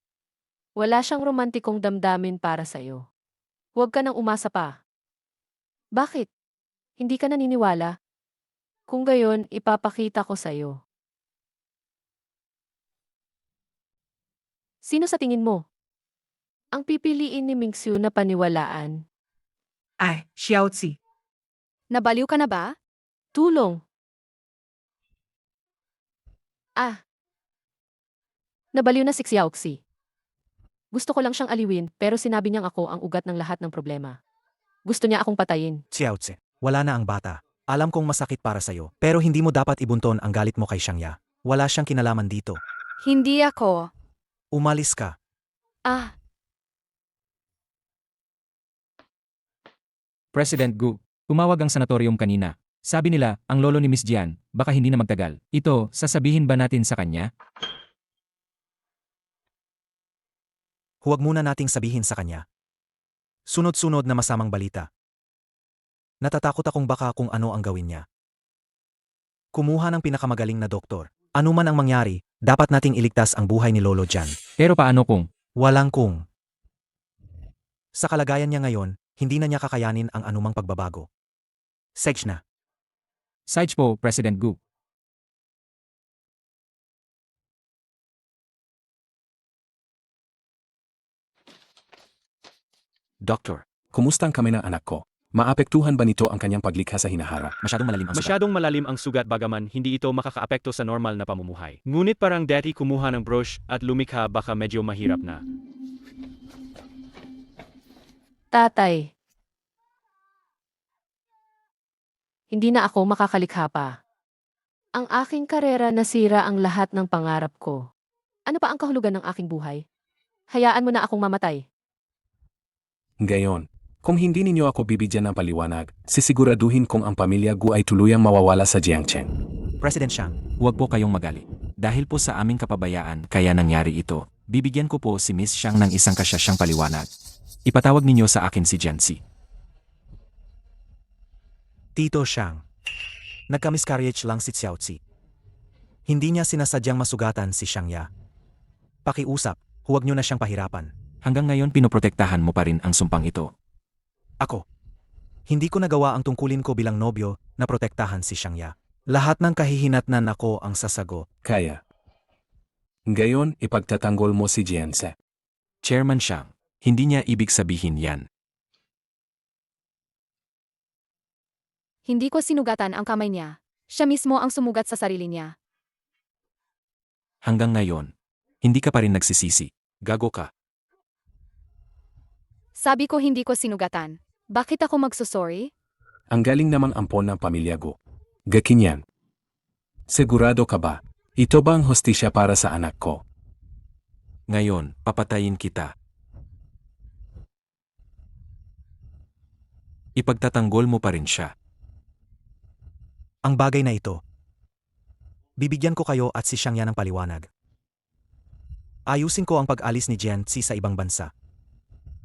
Wala siyang romantikong damdamin para sa'yo. Huwag ka nang umasa pa. Bakit? Hindi ka naniniwala? Kung gayon, ipapakita ko sa'yo. Sino sa tingin mo? Ang pipiliin ni Mingxiu na paniwalaan. Ay, Xiaozi. Nabaliw ka na ba? Tulong. Nabaliw na si Xiaoxi. Gusto ko lang siyang aliwin pero sinabi niyang ako ang ugat ng lahat ng problema. Gusto niya akong patayin. Xiaozi, wala na ang bata. Alam kong masakit para sa'yo, pero hindi mo dapat ibunton ang galit mo kay Xiangya. Wala siyang kinalaman dito. Hindi ako. Umalis ka. President Gu, tumawag ang sanatorium kanina. Sabi nila, ang lolo ni Miss Jian, baka hindi na magtagal. Ito, sasabihin ba natin sa kanya? Huwag muna nating sabihin sa kanya. Sunod-sunod na masamang balita. Natatakot akong baka kung ano ang gawin niya. Kumuha ng pinakamagaling na doktor. Ano man ang mangyari, dapat nating iligtas ang buhay ni Lolo Jian. Pero paano kung? Walang kung. Sa kalagayan niya ngayon, hindi na niya kakayanin ang anumang pagbabago. Sage na. Sage po, President Gu. Doktor, kumusta ang kamay ng anak ko? Maapektuhan ba nito ang kanyang paglikha sa hinaharap? Masyadong malalim ang sugat. Masyadong malalim ang sugat bagaman hindi ito makakaapekto sa normal na pamumuhay. Ngunit parang dati kumuha ng brush at lumikha baka medyo mahirap na. Tatay. Hindi na ako makakalikha pa. Ang aking karera nasira ang lahat ng pangarap ko. Ano pa ang kahulugan ng aking buhay? Hayaan mo na akong mamatay. Gayon, kung hindi ninyo ako bibigyan ng paliwanag, sisiguraduhin kong ang pamilya Gu ay tuluyang mawawala sa Jiangcheng. President Xiang, Huwag po kayong magalit. Dahil po sa aming kapabayaan kaya nangyari ito, bibigyan ko po si Miss Xiang ng isang kasyasyang paliwanag. Ipatawag ninyo sa akin si Jianxi. Tito Xiang. Nagka-miscarriage lang si Xiaozi. Hindi niya sinasadyang masugatan si Xiangya. Pakiusap, huwag niyo na siyang pahirapan. Hanggang ngayon pinoprotektahan mo pa rin ang sumpang ito. Ako. Hindi ko nagawa ang tungkulin ko bilang nobyo na protektahan si Xiangya. Lahat ng kahihinatnan ako ang sasagot. Kaya. Gayon, ipagtatanggol mo si Jianse. Chairman Xiang, hindi niya ibig sabihin yan. Hindi ko sinugatan ang kamay niya. Siya mismo ang sumugat sa sarili niya. Hanggang ngayon, hindi ka pa rin nagsisisi. Gago ka. Sabi ko hindi ko sinugatan. Bakit ako magsusorry? Ang galing namang ampon ng pamilya Gu. Gakinyan. Sigurado ka ba? Ito ba ang hostisya para sa anak ko? Ngayon, papatayin kita. Ipagtatanggol mo pa rin siya. Ang bagay na ito. Bibigyan ko kayo at si Xiangyan ng paliwanag. Ayusin ko ang pag-alis ni Jianzi sa ibang bansa.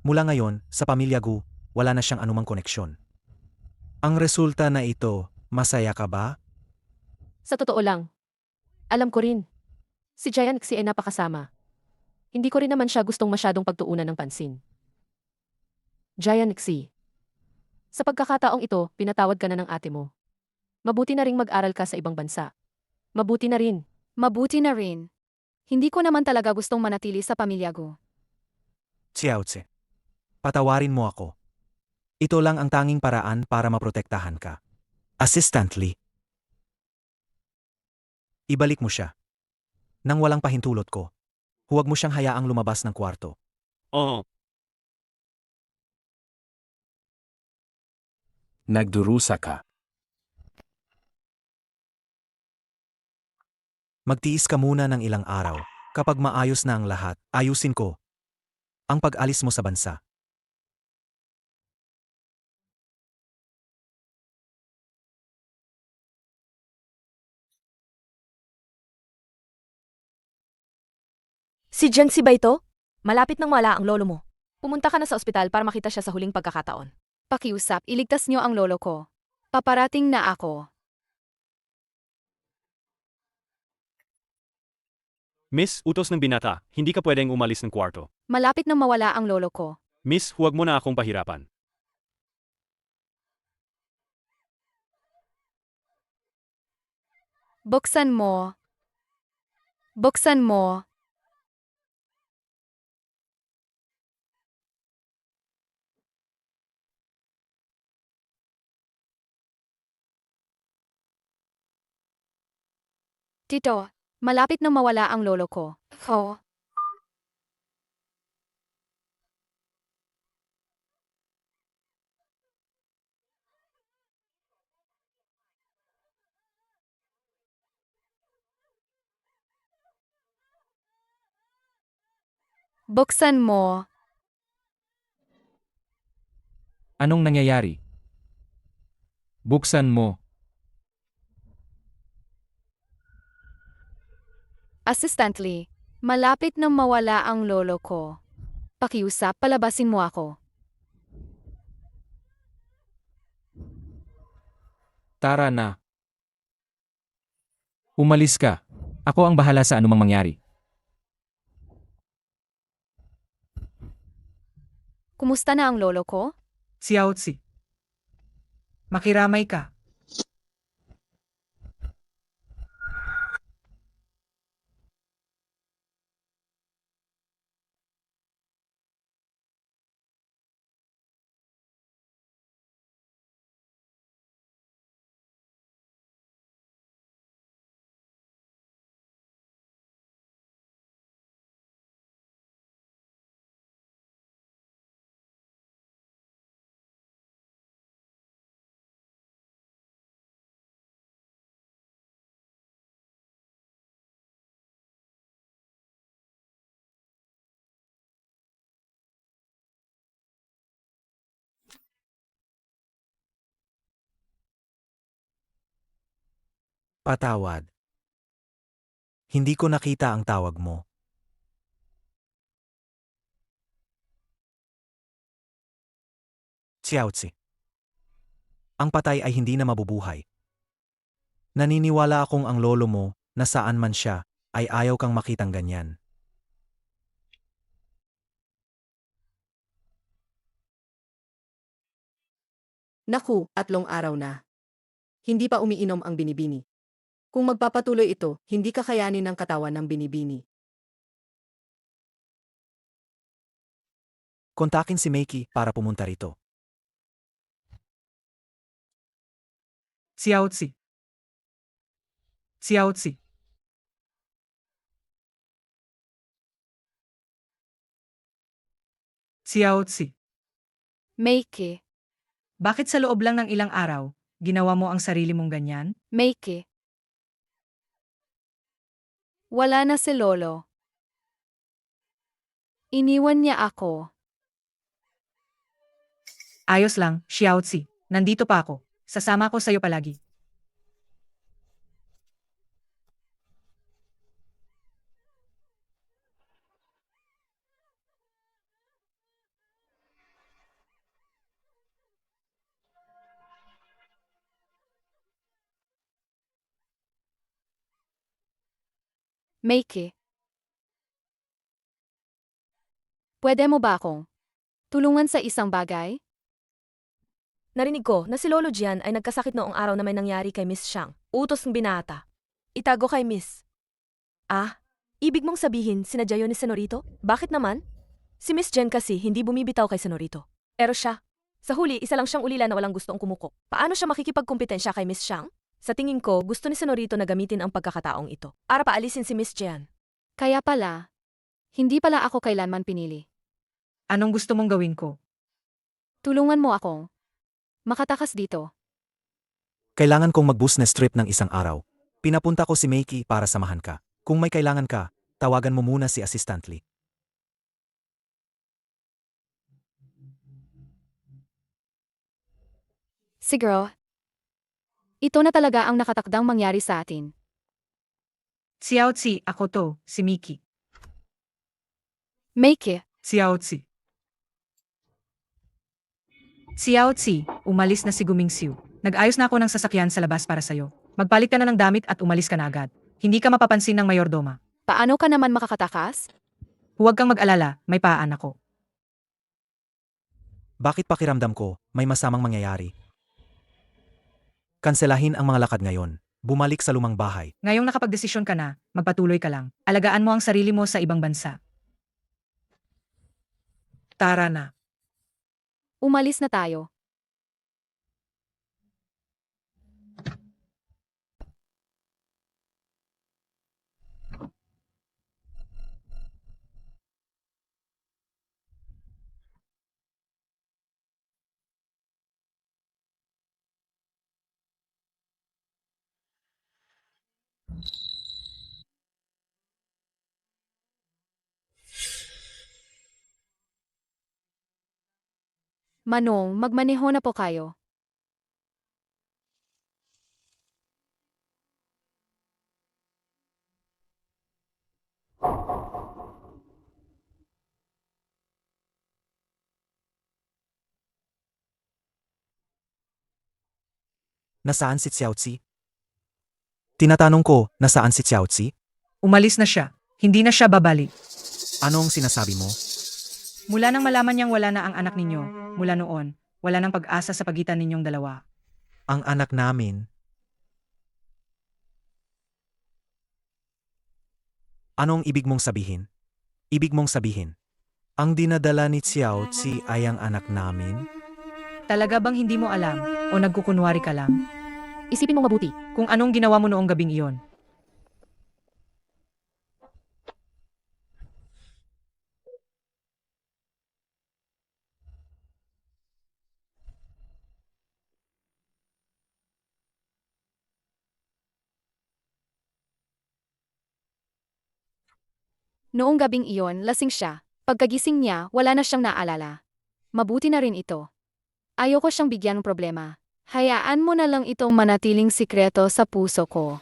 Mula ngayon, sa pamilya Gu, wala na siyang anumang koneksyon. Ang resulta na ito, masaya ka ba? Sa totoo lang, alam ko rin. Si Jian Xi ay napakasama. Hindi ko rin naman siya gustong masyadong pagtuunan ng pansin. Jian Xi. Sa pagkakataong ito, pinatawad ka na ng ate mo. Mabuti na ring mag-aral ka sa ibang bansa. Mabuti na rin. Mabuti na rin. Hindi ko naman talaga gustong manatili sa pamilya ko. Xiaozi. Patawarin mo ako. Ito lang ang tanging paraan para maprotektahan ka. Assistantly. Ibalik mo siya. Nang walang pahintulot ko. Huwag mo siyang hayaang lumabas ng kwarto. Oo. Nagdurusa ka. Magtiis ka muna ng ilang araw. Kapag maayos na ang lahat, ayusin ko ang pag-alis mo sa bansa. Si Jianxi ba ito? Malapit nang mawala ang lolo mo. Pumunta ka na sa ospital para makita siya sa huling pagkakataon. Pakiusap, iligtas niyo ang lolo ko. Paparating na ako. Miss, utos ng binata, hindi ka pwedeng umalis ng kwarto. Malapit nang mawala ang lolo ko. Miss, huwag mo na akong pahirapan. Buksan mo. Buksan mo. Tito, malapit nang mawala ang lolo ko. Oh. Buksan mo. Anong nangyayari? Buksan mo. Assistantly, malapit nang mawala ang lolo ko. Pakiusap, palabasin mo ako. Tara na. Umalis ka. Ako ang bahala sa anumang mangyari. Kumusta na ang lolo ko? Xiaozi. Makiramay ka. Patawad. Hindi ko nakita ang tawag mo. Xiaozi. Ang patay ay hindi na mabubuhay. Naniniwala akong ang lolo mo, na saan man siya, ay ayaw kang makitang ganyan. Naku, 3 araw na. Hindi pa umiinom ang binibini. Kung magpapatuloy ito, hindi kakayanin ng katawan ng binibini. Kontakin si Meiki para pumunta rito. Xiaozi. Xiaozi. Xiaozi. Meike, Bakit sa loob lang ng ilang araw, ginawa mo ang sarili mong ganyan? Meike. Wala na si Lolo. Iniwan niya ako. Ayos lang, Xiaozi. Nandito pa ako. Sasama ko sa'yo palagi. Meike. Pwede mo ba akong tulungan sa isang bagay? Narinig ko na si Lolo Jian ay nagkasakit noong araw na may nangyari kay Miss Xiang. Utos ng binata. Itago kay Miss. Ah, ibig mong sabihin sinadya yun ni Senorito? Bakit naman? Si Miss Jen kasi hindi bumibitaw kay Senorito. Pero siya, sa huli isa lang siyang ulila na walang gustong kumuko. Paano siya makikipagkumpetensya kay Miss Xiang? Sa tingin ko, gusto ni Senorito na gamitin ang pagkakataong ito para paalisin si Miss Jen. Kaya pala, hindi pala ako kailanman pinili. Anong gusto mong gawin ko? Tulungan mo akong makatakas dito. Kailangan kong mag-business trip ng isang araw. Pinapunta ko si Meiki para samahan ka. Kung may kailangan ka, tawagan mo muna si Assistant Lee. Siguro, ito na talaga ang nakatakdang mangyari sa atin. Xiaozi, ako to, si Miki. Meike, Xiaozi. Xiaozi, umalis na si Gumingxiu. Nag-ayos na ako ng sasakyan sa labas para sa'yo. Magpalit ka na ng damit at umalis ka na agad. Hindi ka mapapansin ng mayordoma. paano ka naman makakatakas? Huwag kang mag-alala, may paan ako. Bakit pakiramdam ko, may masamang mangyayari? Kanselahin ang mga lakad ngayon. Bumalik sa lumang bahay. Ngayong nakapagdesisyon ka na, magpatuloy ka lang. Alagaan mo ang sarili mo sa ibang bansa. Tara na. Umalis na tayo. Manong, magmaneho na po kayo. Nasaan si Xiaozi? Tinatanong ko, nasaan si Xiaozi? Umalis na siya. Hindi na siya babalik. Anong sinasabi mo? Mula nang malaman niyang wala na ang anak ninyo, mula noon, wala nang pag-asa sa pagitan ninyong dalawa. Ang anak namin. Anong ibig mong sabihin? Ibig mong sabihin, ang dinadala ni Xiaozi ay ang anak namin? Talaga bang hindi mo alam o nagkukunwari ka lang? Isipin mo mabuti. Kung anong ginawa mo noong gabing iyon. Noong gabing iyon, lasing siya. Pagkagising niya, wala na siyang naalala. Mabuti na rin ito. Ayoko siyang bigyan ng problema. Hayaan mo na lang itong manatiling sikreto sa puso ko.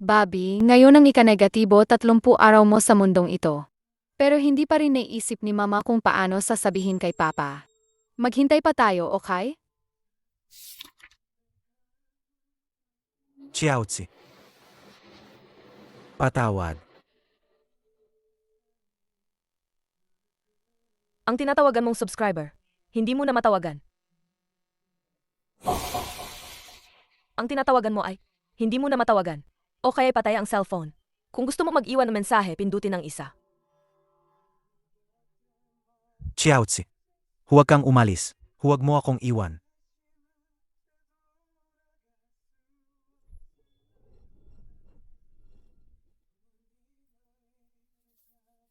Bobby, ngayon ang ikanegatibo 30 araw mo sa mundong ito. Pero hindi pa rin naisip ni Mama kung paano sasabihin kay Papa. Maghintay pa tayo, okay? Xiaozi. Patawad. Ang tinatawagan mong subscriber, hindi mo na matawagan. Ang tinatawagan mo ay, hindi mo na matawagan. O kaya patay ang cellphone. Kung gusto mo mag-iwan ng mensahe, pindutin ang isa. Chiaotzi. Huwag kang umalis. Huwag mo akong iwan.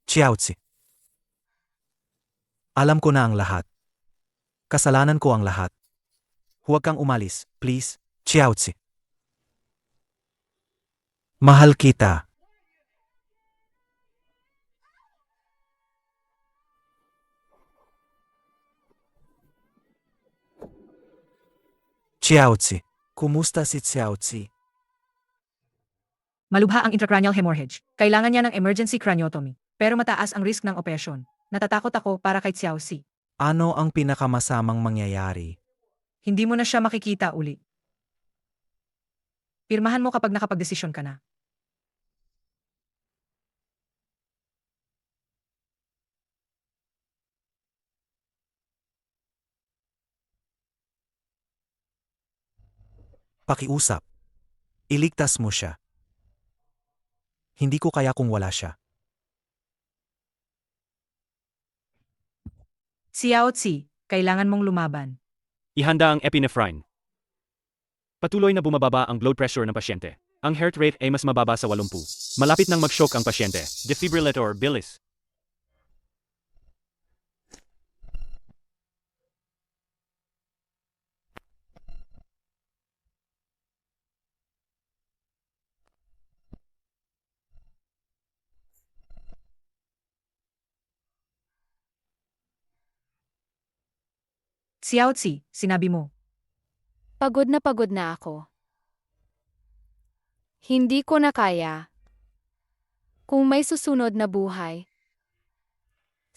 Chiaotzi. Alam ko na ang lahat. Kasalanan ko ang lahat. Huwag kang umalis, please, Chiaotzi. Mahal kita. Chiaotzi. Kumusta si Chiaotzi? Malubha ang intracranial hemorrhage. Kailangan niya ng emergency craniotomy. Pero mataas ang risk ng operasyon. Natatakot ako para kay Xiaoxi. Ano ang pinakamasamang mangyayari? Hindi mo na siya makikita uli. Pirmahan mo kapag nakapagdesisyon ka na. Pakiusap. Iligtas mo siya. Hindi ko kaya kung wala siya. Xiaoxi, kailangan mong lumaban. Ihanda ang epinephrine. Patuloy na bumababa ang blood pressure ng pasyente. Ang heart rate ay mas mababa sa 80. Malapit nang mag-shock ang pasyente. Defibrillator, bilis. Xiaoxi, sinabi mo. Pagod na ako. Hindi ko na kaya. Kung may susunod na buhay,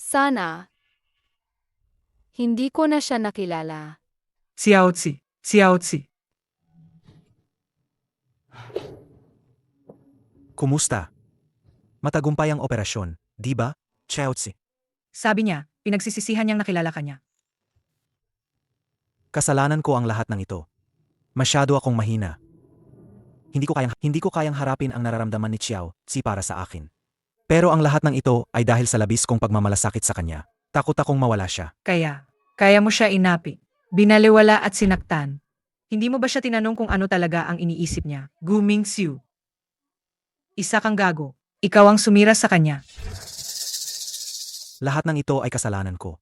sana hindi ko na siya nakilala. Xiaoxi, Xiaoxi. Kumusta? Matagumpay ang operasyon, di ba, Chiaotzi? Sabi niya, pinagsisisihan niyang nakilala ka niya. Kasalanan ko ang lahat ng ito. Masyado akong mahina. Hindi ko kayang harapin ang nararamdaman ni Xiaoxi para sa akin. Pero ang lahat ng ito ay dahil sa labis kong pagmamalasakit sa kanya. Takot akong mawala siya. Kaya mo siya inapi. Binaliwala at sinaktan. Hindi mo ba siya tinanong kung ano talaga ang iniisip niya? Gu Mingxiu. Isa kang gago. Ikaw ang sumira sa kanya. Lahat ng ito ay kasalanan ko.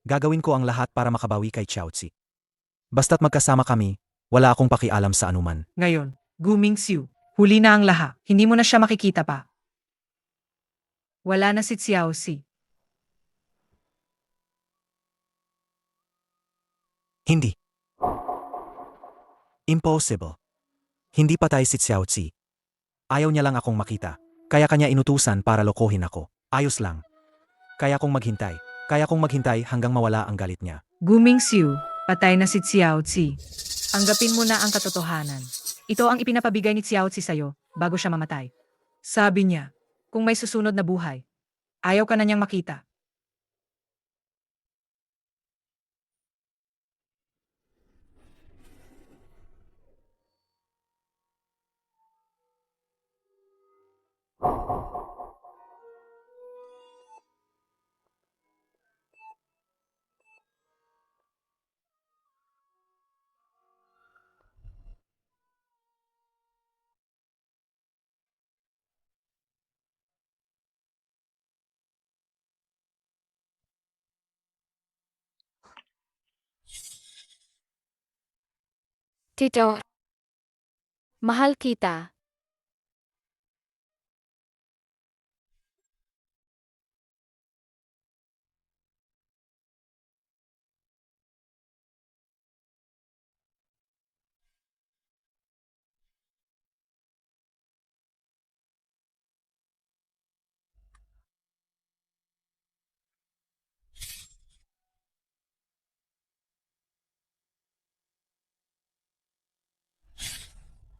Gagawin ko ang lahat para makabawi kay Xiaoxi. Basta't magkasama kami, wala akong pakialam sa anuman. Ngayon, Gu Mingxiu, huli na ang lahat. Hindi mo na siya makikita pa. Wala na si Xiaoxi. Hindi. Impossible. Hindi patay si Xiaoxi. Ayaw niya lang akong makita. Kaya kanya inutusan para lokohin ako. Ayos lang. Kaya kong maghintay hanggang mawala ang galit niya. Gu Mingxiu, patay na si Xiaoxi. Anggapin mo na ang katotohanan. Ito ang ipinapabigay ni Xiaoxi sa'yo bago siya mamatay. Sabi niya, kung may susunod na buhay, ayaw ka na niyang makita. Tito, mahal kita.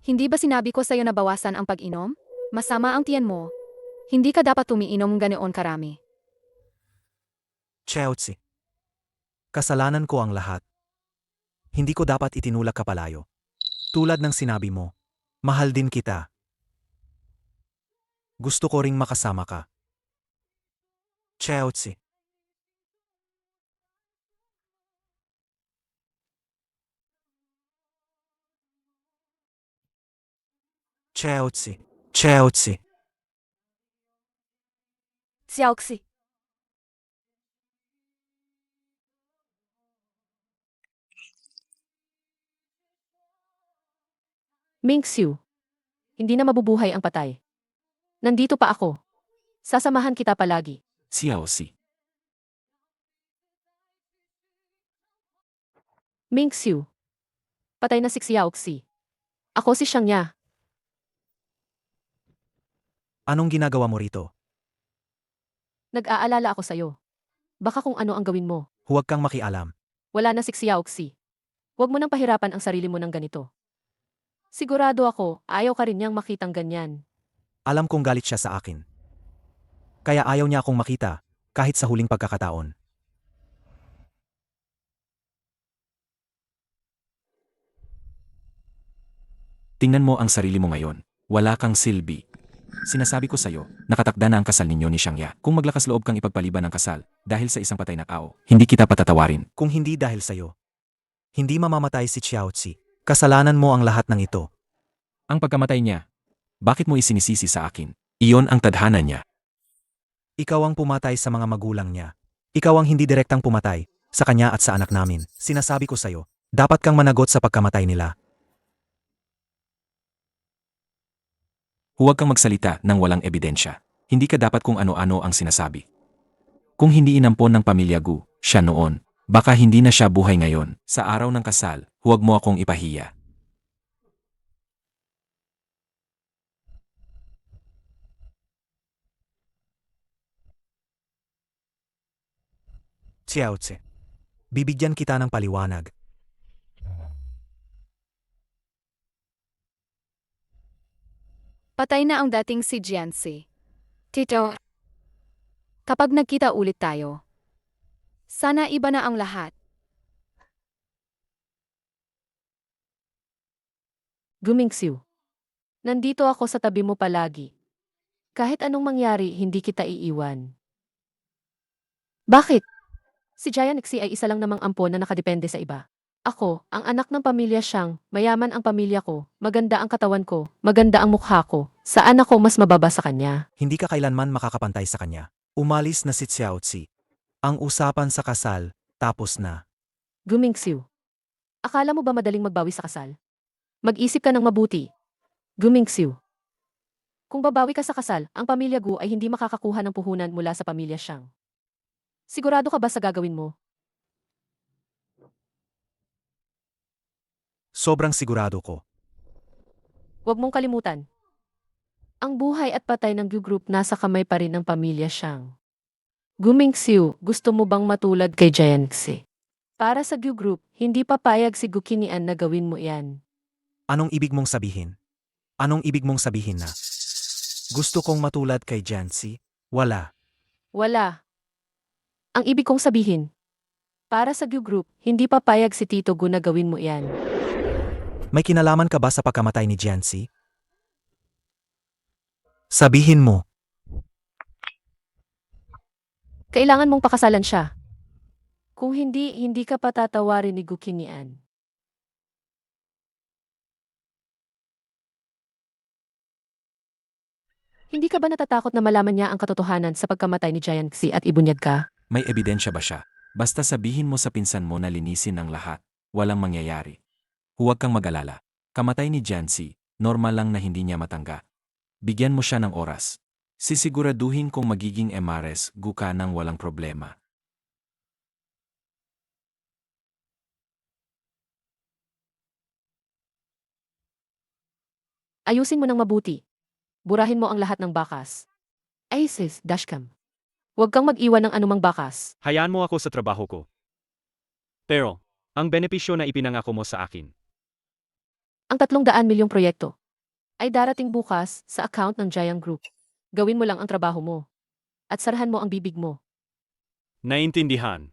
Hindi ba sinabi ko sa'yo na bawasan ang pag-inom? Masama ang tiyan mo. Hindi ka dapat umiinom ganoon karami. Xiaoxi. Kasalanan ko ang lahat. Hindi ko dapat itinulak ka palayo. Tulad ng sinabi mo, mahal din kita. Gusto ko ring makasama ka. Xiaoxi. Cheotsi. Cheotsi. Xiaoxi. Mingxiu. Hindi na mabubuhay ang patay. Nandito pa ako. Sasamahan kita palagi. Xiao Si. Mingxiu. Patay na si Xiaoxi. Ako si Xiangya. Anong ginagawa mo rito? Nag-aalala ako sa'yo. Baka kung ano ang gawin mo. Huwag kang makialam. Wala na si Xiaoxi. Huwag mo nang pahirapan ang sarili mo ng ganito. Sigurado ako, ayaw ka rin niyang makitang ganyan. Alam kong galit siya sa akin. Kaya ayaw niya akong makita, kahit sa huling pagkakataon. Tingnan mo ang sarili mo ngayon. Wala kang silbi. Sinasabi ko sa'yo, nakatakda na ang kasal ninyo ni Xiangya. Kung maglakas loob kang ipagpaliban ng kasal, dahil sa isang patay na tao, hindi kita patatawarin. Kung hindi dahil sa'yo, hindi mamamatay si Xiaozi. Kasalanan mo ang lahat ng ito. Ang pagkamatay niya, bakit mo isinisisi sa akin? Iyon ang tadhana niya. Ikaw ang pumatay sa mga magulang niya. Ikaw ang hindi direktang pumatay, sa kanya at sa anak namin. Sinasabi ko sa'yo, dapat kang managot sa pagkamatay nila. Huwag kang magsalita ng walang ebidensya. Hindi ka dapat kung ano-ano ang sinasabi. Kung hindi inampon ng pamilya Gu, siya noon, baka hindi na siya buhay ngayon. Sa araw ng kasal, huwag mo akong ipahiya. Xiaozi, bibigyan kita ng paliwanag. Patay na ang dating si Jianxi. Tito, kapag nagkita ulit tayo, sana iba na ang lahat. Gumingxiu. Nandito ako sa tabi mo palagi. Kahit anong mangyari, hindi kita iiwan. Bakit? Si Jianxi ay isa lang namang ampon na nakadepende sa iba. Ako, ang anak ng pamilya Xiang, mayaman ang pamilya ko, maganda ang katawan ko, maganda ang mukha ko. Saan ako mas mababa sa kanya? Hindi ka kailanman makakapantay sa kanya. Umalis na si Xiaozi. Ang usapan sa kasal, tapos na. Gumingxiu. Akala mo ba madaling magbawi sa kasal? Mag-isip ka ng mabuti. Gumingxiu. Kung babawi ka sa kasal, ang pamilya Gu ay hindi makakakuha ng puhunan mula sa pamilya Xiang. Sigurado ka ba sa gagawin mo? Sobrang sigurado ko. Huwag mong kalimutan. Ang buhay at patay ng Gu Group nasa kamay pa rin ng pamilya Xiang. Gumingxiu, gusto mo bang matulad kay Jianxi? Para sa Gu Group, hindi papayag si Gu Qinian na gawin mo yan. Anong ibig mong sabihin? Anong ibig mong sabihin na? Gusto kong matulad kay Jianxi? Wala. Wala. Ang ibig kong sabihin, para sa Gu Group, hindi papayag si Tito Gu na gawin mo yan. May kinalaman ka ba sa pagkamatay ni Jianxi? Sabihin mo. Kailangan mong pakasalan siya. Kung hindi, hindi ka patatawarin ni Gu Qinian. Hindi ka ba natatakot na malaman niya ang katotohanan sa pagkamatay ni Jianxi at ibunyad ka? May ebidensya ba siya? Basta sabihin mo sa pinsan mo na linisin ang lahat. Walang mangyayari. Huwag kang mag-alala. Kamatay ni Jianxi, normal lang na hindi niya matangga. Bigyan mo siya ng oras. Sisiguraduhin kong magiging MRS Gu ka nang walang problema. Ayusin mo ng mabuti. Burahin mo ang lahat ng bakas. Aces, dashcam. Huwag kang mag-iwan ng anumang bakas. Hayaan mo ako sa trabaho ko. Pero, ang benepisyo na ipinangako mo sa akin. Ang 300 milyong proyekto ay darating bukas sa account ng Jiang Group. Gawin mo lang ang trabaho mo. At sarahan mo ang bibig mo. Naintindihan.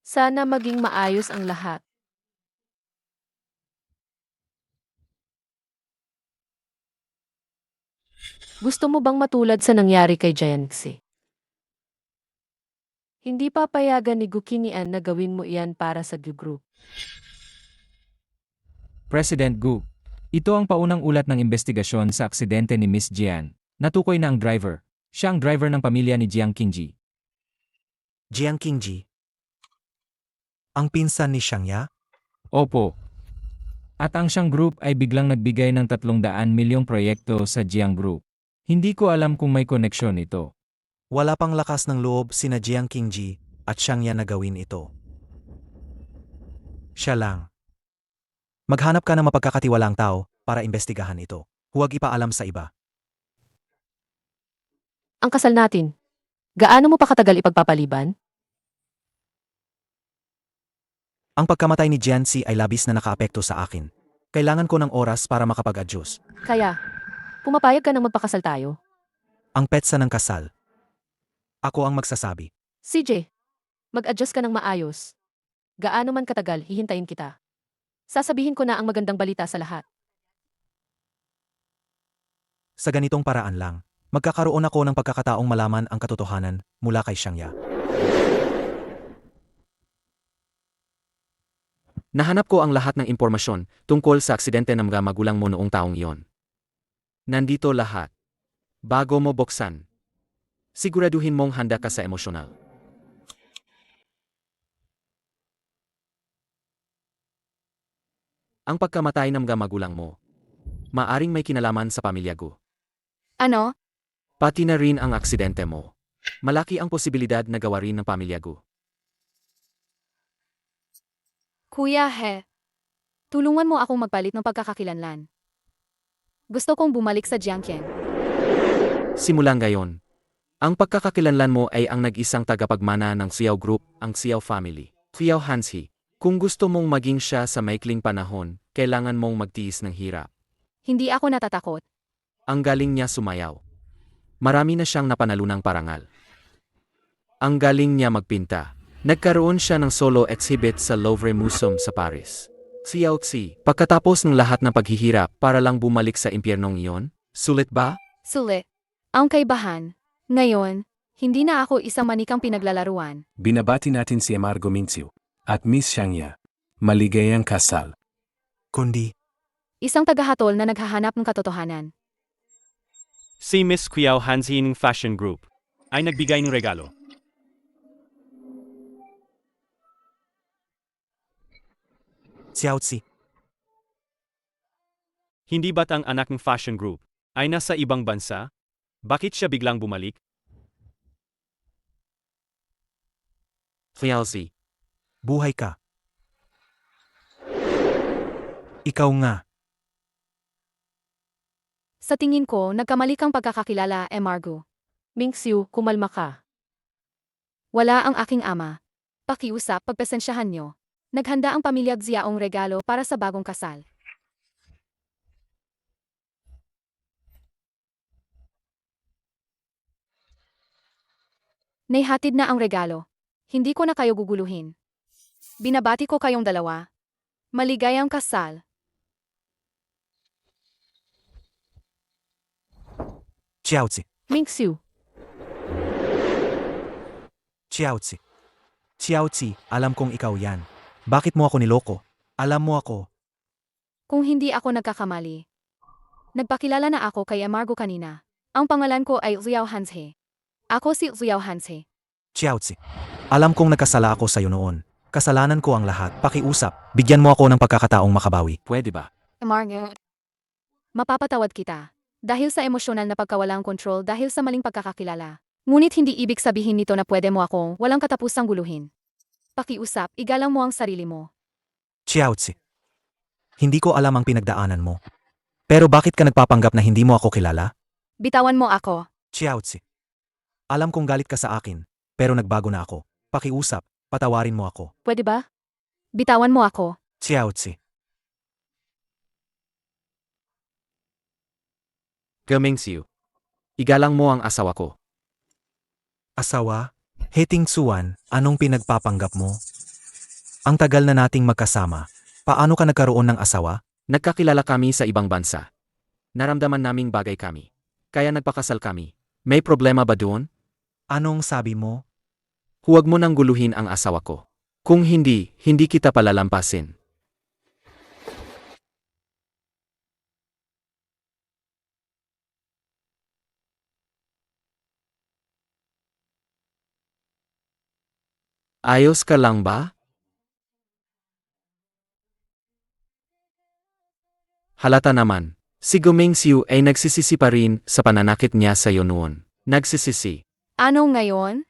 Sana maging maayos ang lahat. Gusto mo bang matulad sa nangyari kay Jianxi? Hindi papayagan ni Gu Qinian na gawin mo iyan para sa Gu Group. President Gu, ito ang paunang ulat ng investigasyon sa aksidente ni Miss Jian. Natukoy na ang driver. Siya ang driver ng pamilya ni Jiang Qingji. Jiang Qingji. Ang pinsan ni Xiangya? Opo. At ang Xiang Group ay biglang nagbigay ng 300 milyong proyekto sa Jiang Group. Hindi ko alam kung may koneksyon ito. Wala pang lakas ng loob sina Jiang Qingji at Xiangya na gawin ito. Siya lang. Maghanap ka ng mapagkakatiwalaang tao para imbestigahan ito. Huwag ipaalam sa iba. Ang kasal natin. Gaano mo pa katagal ipagpapaliban? Ang pagkamatay ni Jianxi ay labis na nakaapekto sa akin. Kailangan ko ng oras para makapag-adjust. Kaya, pumapayag ka nang magpakasal tayo? Ang petsa ng kasal. Ako ang magsasabi. CJ, mag-adjust ka ng maayos. Gaano man katagal, hihintayin kita. Sasabihin ko na ang magandang balita sa lahat. Sa ganitong paraan lang, magkakaroon ako ng pagkakataong malaman ang katotohanan mula kay Xiangya. Nahanap ko ang lahat ng impormasyon tungkol sa aksidente ng mga magulang mo noong taong iyon. Nandito lahat. Bago mo buksan, siguraduhin mong handa ka sa emosyonal. Ang pagkamatay ng mga magulang mo, maaring may kinalaman sa pamilya Gu. Ano? Pati na rin ang aksidente mo. Malaki ang posibilidad na gawa rin ng pamilya Gu. Kuya He, tulungan mo akong magpalit ng pagkakakilanlan. Gusto kong bumalik sa Jiangqian. Simula ngayon, ang pagkakakilanlan mo ay ang nag-isang tagapagmana ng Xiao Group, ang Xiao Family, Xiao Hansi. Kung gusto mong maging siya sa maikling panahon, kailangan mong magtiis ng hirap. Hindi ako natatakot. Ang galing niya sumayaw. Marami na siyang napanalunang parangal. Ang galing niya magpinta. Nagkaroon siya ng solo exhibit sa Louvre Museum sa Paris. Xiao Xi, pagkatapos ng lahat ng paghihirap para lang bumalik sa impyernong iyon, sulit ba? Sulit. Ang kaibahan. Ngayon, hindi na ako isang manikang pinaglalaruan. Binabati natin si Amargo Minxiu at Miss Xiangya. Maligayang kasal. Kundi, Isang tagahatol na naghahanap ng katotohanan. Si Miss Qiao Hansi ng Fashion Group ay nagbigay ng regalo. Xiaozi, Hindi ba't ang anak ng Fashion Group ay nasa ibang bansa? Bakit siya biglang bumalik? Xiao Xi, buhay ka. Ikaw nga. Sa tingin ko, nagkamali kang pagkakakilala, Emargo. Mingxiu, kumalma ka. Wala ang aking ama. Pakiusap, pagpasensyahan nyo. Naghanda ang pamilya Xiaong regalo para sa bagong kasal. Naihatid na ang regalo. Hindi ko na kayo guguluhin. Binabati ko kayong dalawa. Maligayang kasal. Xiaozi, Mingxiu, Xiaozi. Xiaozi, alam kong ikaw yan. Bakit mo ako niloko? Alam mo ako. Kung hindi ako nagkakamali. Nagpakilala na ako kay Emargo kanina. Ang pangalan ko ay Xiao Hanse. Ako si Xiao Hanse. Xiaozi, alam kong nagkasala ako sa'yo noon. Kasalanan ko ang lahat. Pakiusap, bigyan mo ako ng pagkakataong makabawi. pwede ba? Emargo. Mapapatawad kita. Dahil sa emosyonal na pagkawalang kontrol dahil sa maling pagkakakilala. Ngunit hindi ibig sabihin nito na pwede mo akong walang katapusang guluhin. Pakiusap, igalang mo ang sarili mo. Xiaozi, hindi ko alam ang pinagdaanan mo. Pero bakit ka nagpapanggap na hindi mo ako kilala? Bitawan mo ako. Xiaozi, alam kong galit ka sa akin, pero nagbago na ako. Pakiusap, patawarin mo ako. pwede ba? Bitawan mo ako. Xiaozi, Mingxiu, igalang mo ang asawa ko. asawa? Heting Suwan, anong pinagpapanggap mo? Ang tagal na nating magkasama. Paano ka nagkaroon ng asawa? Nagkakilala kami sa ibang bansa. Naramdaman naming bagay kami. Kaya nagpakasal kami. May problema ba doon? Anong sabi mo? Huwag mo nang guluhin ang asawa ko. Kung hindi, hindi kita palalampasin. Ayos ka lang ba? Halata naman, si Guming Siu ay nagsisisi pa rin sa pananakit niya sa'yo noon. Nagsisisi. Ano ngayon?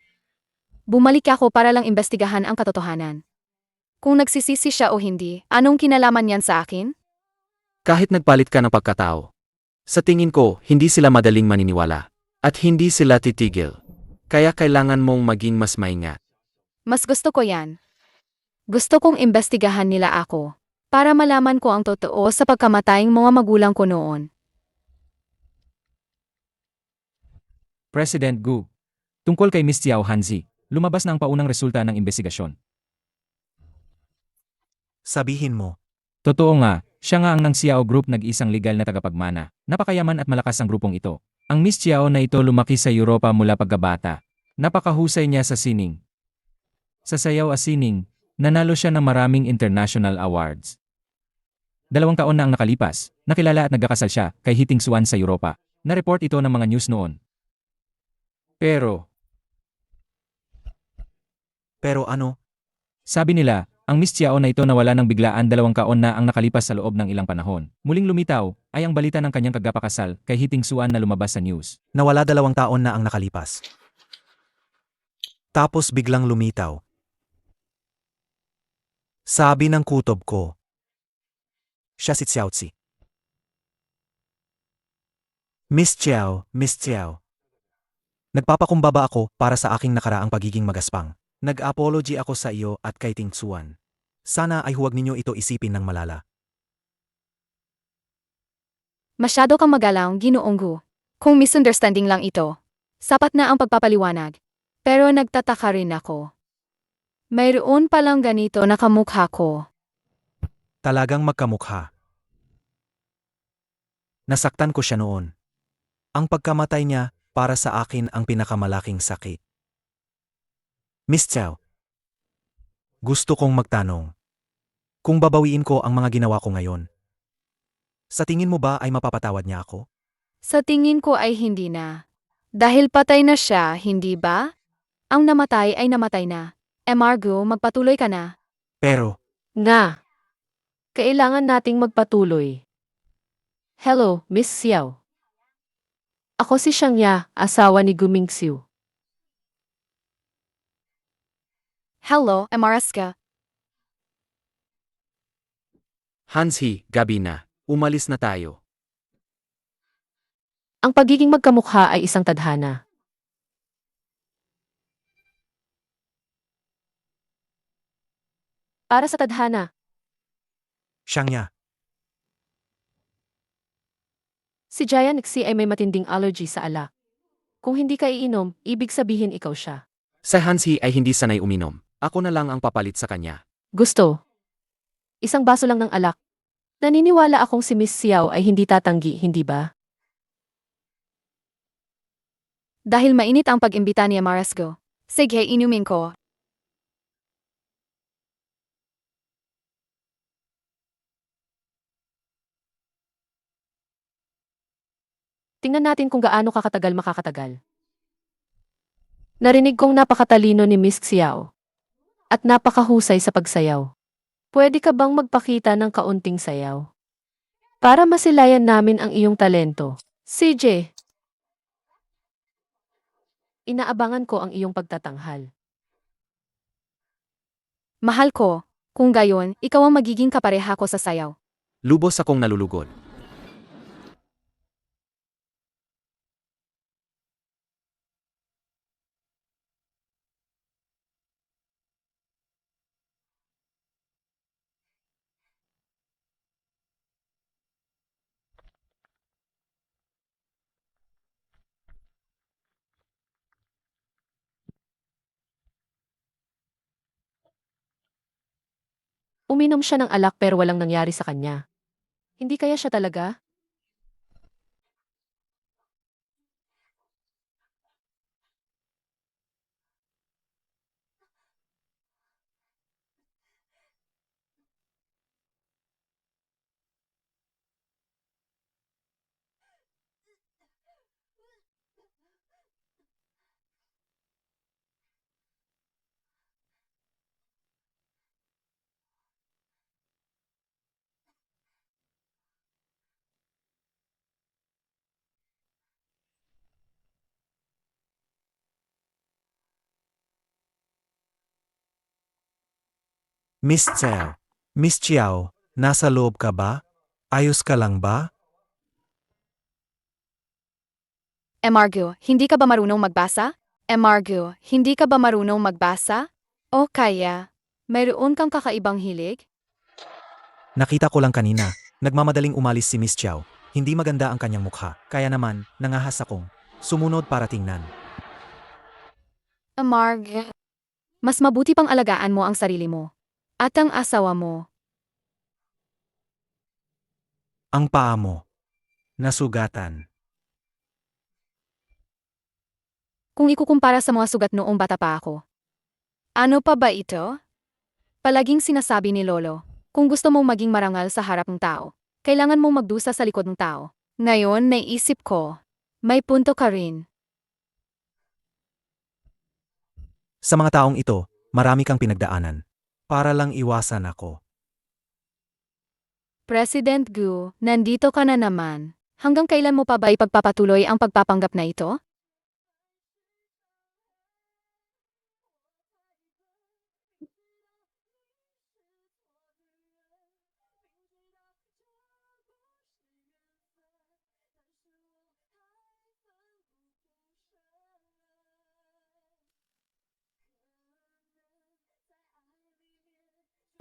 Bumalik ako para lang imbestigahan ang katotohanan. Kung nagsisisi siya o hindi, anong kinalaman niyan sa akin? Kahit nagpalit ka ng pagkatao. Sa tingin ko, hindi sila madaling maniniwala. At hindi sila titigil. Kaya kailangan mong maging mas maingat. Mas gusto ko yan. Gusto kong imbestigahan nila ako para malaman ko ang totoo sa pagkamatayang mga magulang ko noon. President Gu. Tungkol kay Miss Xiao Hanzi, lumabas na ang paunang resulta ng investigasyon. Sabihin mo. Totoo nga, siya nga ang ng Xiao Group nag-isang legal na tagapagmana. Napakayaman at malakas ang grupong ito. Ang Miss Xiao na ito lumaki sa Europa mula pagkabata. Napakahusay niya sa sining. Sa sayaw at sining, nanalo siya ng maraming international awards. 2 taon na ang nakalipas, nakilala at nagkakasal siya kay Hiting Suan sa Europa. Na-report ito ng mga news noon. Pero, Ano? sabi nila, ang Miss Xiao na ito nawala ng biglaan 2 taon na ang nakalipas sa loob ng ilang panahon. Muling lumitaw ay ang balita ng kanyang kagapakasal kay Hiting Suan na lumabas sa news. Nawala 2 taon na ang nakalipas. Tapos biglang lumitaw. Sabi ng kutob ko. Siya si Xiaozi. Miss Xiao, Miss Xiao. Nagpapakumbaba ako para sa aking nakaraang pagiging magaspang. Nag-apology ako sa iyo at kay Ting Xuan. Sana ay huwag ninyo ito isipin ng malala. Masyado kang magalaw, Ginoong Gu. Kung misunderstanding lang ito, sapat na ang pagpapaliwanag. Pero nagtataka rin ako. Mayroon palang ganito na kamukha ko. Talagang magkamukha. Nasaktan ko siya noon. Ang pagkamatay niya para sa akin ang pinakamalaking sakit. Miss Xiao. Gusto kong magtanong. Kung babawiin ko ang mga ginawa ko ngayon, sa tingin mo ba ay mapapatawad niya ako? Sa tingin ko ay hindi na. Dahil patay na siya, hindi ba? Ang namatay ay namatay na. Margo, magpatuloy ka na. Pero, Nga. Kailangan nating magpatuloy. Hello, Miss Xiao. Ako si Xiangya, asawa ni Guming Siu. Hello, Amaraska. Hansi, gabi na. Umalis na tayo. Ang pagiging magkamukha ay isang tadhana. Para sa tadhana, Siyang niya. si Jaya Nixie ay may matinding allergy sa alak. Kung hindi ka iinom, ibig sabihin ikaw siya. Sa Hansi ay hindi sanay uminom. Ako na lang ang papalit sa kanya. Gusto. Isang baso lang ng alak. Naniniwala akong si Miss Xiao ay hindi tatanggi, hindi ba? Dahil mainit ang pag-imbita ni Amarasco. Sige, inumin ko. Tingnan natin kung gaano kakatagal makakatagal. Narinig kong napakatalino ni Miss Xiao. At napakahusay sa pagsayaw. Pwede ka bang magpakita ng kaunting sayaw? Para masilayan namin ang iyong talento. CJ. Inaabangan ko ang iyong pagtatanghal. Mahal ko. Kung gayon, ikaw ang magiging kapareha ko sa sayaw. Lubos akong nalulugod. Uminom siya ng alak pero walang nangyari sa kanya. Hindi kaya siya talaga? Miss Chiao. Miss Chiao, nasa loob ka ba? Ayos ka lang ba? Emargo, hindi ka ba marunong magbasa? Emargo, hindi ka ba marunong magbasa? O kaya, mayroon kang kakaibang hilig? Nakita ko lang kanina. Nagmamadaling umalis si Miss Chiao. Hindi maganda ang kanyang mukha. Kaya naman, nangahas akong sumunod para tingnan. Emargo, mas mabuti pang alagaan mo ang sarili mo. At ang asawa mo. Ang paa mo. Nasugatan. Kung ikukumpara sa mga sugat noong bata pa ako. Ano pa ba ito? Palaging sinasabi ni Lolo, kung gusto mong maging marangal sa harap ng tao, kailangan mong magdusa sa likod ng tao. Ngayon, naisip ko, may punto ka rin. Sa mga taong ito, marami kang pinagdaanan. Para lang iwasan ako. President Gu, nandito ka na naman. Hanggang kailan mo pa ba ipagpapatuloy ang pagpapanggap na ito?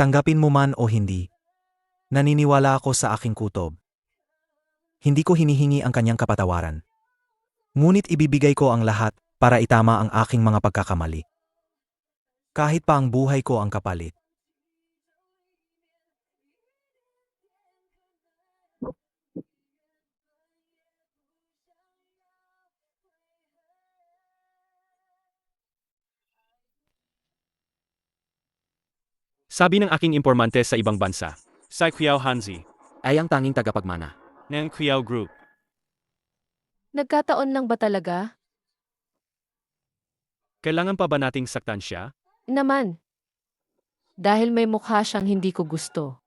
Tanggapin mo man o hindi. Naniniwala ako sa aking kutob. Hindi ko hinihingi ang kanyang kapatawaran. Ngunit ibibigay ko ang lahat para itama ang aking mga pagkakamali. Kahit pa ang buhay ko ang kapalit. Sabi ng aking impormante sa ibang bansa, si Qiao Hanzi, Ay ang tanging tagapagmana. ng Qiao Group. Nagkataon lang ba talaga? Kailangan pa ba nating saktan siya? Naman. Dahil may mukha siyang hindi ko gusto.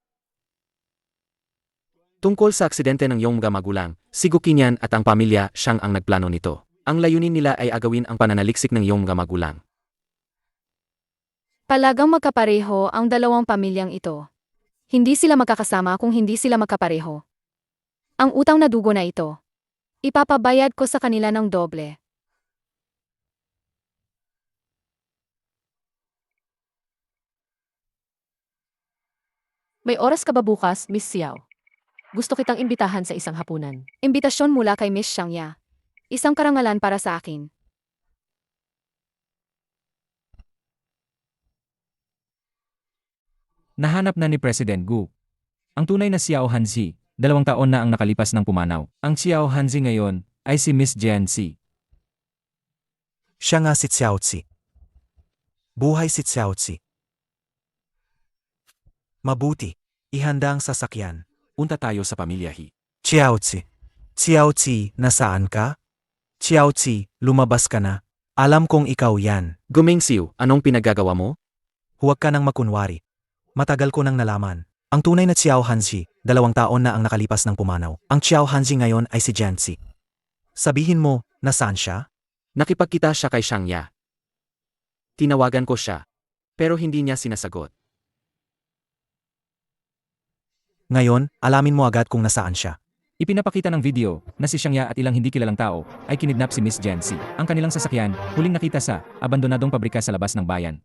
Tungkol sa aksidente ng iyong mga magulang, si Gukinyan at ang pamilya siyang ang nagplano nito. Ang layunin nila ay agawin ang pananaliksik ng iyong mga magulang. Palagang magkapareho ang dalawang pamilyang ito. Hindi sila magkakasama kung hindi sila magkapareho. Ang utang na dugo na ito. Ipapabayad ko sa kanila ng doble. May oras ka ba bukas, Miss Xiao? Gusto kitang imbitahan sa isang hapunan. Imbitasyon mula kay Miss Shangya. Isang karangalan para sa akin. Nahanap na ni President Gu. Ang tunay na Xiao Hanzi, 2 taon na ang nakalipas ng pumanaw. Ang Xiao Hanzi ngayon ay si Miss Jian Si. Siya nga si Xiaozi. Buhay si Xiaozi. Mabuti. Ihanda ang sasakyan. Unta tayo sa pamilya Hi. Xiaozi. Xiaozi, nasaan ka? Xiaozi, lumabas ka na. Alam kong ikaw yan. Gumingsiw, anong pinagagawa mo? Huwag ka nang makunwari. Matagal ko nang nalaman. Ang tunay na Xiao Hanzi, 2 taon na ang nakalipas ng pumanaw. Ang Xiao Hanzi ngayon ay si Jianzi. Sabihin mo, nasaan siya? Nakipagkita siya kay Shangya. Tinawagan ko siya, pero hindi niya sinasagot. Ngayon, alamin mo agad kung nasaan siya. Ipinapakita ng video na si Shangya at ilang hindi kilalang tao ay kinidnap si Miss Jian Si. Ang kanilang sasakyan, huling nakita sa abandonadong pabrika sa labas ng bayan.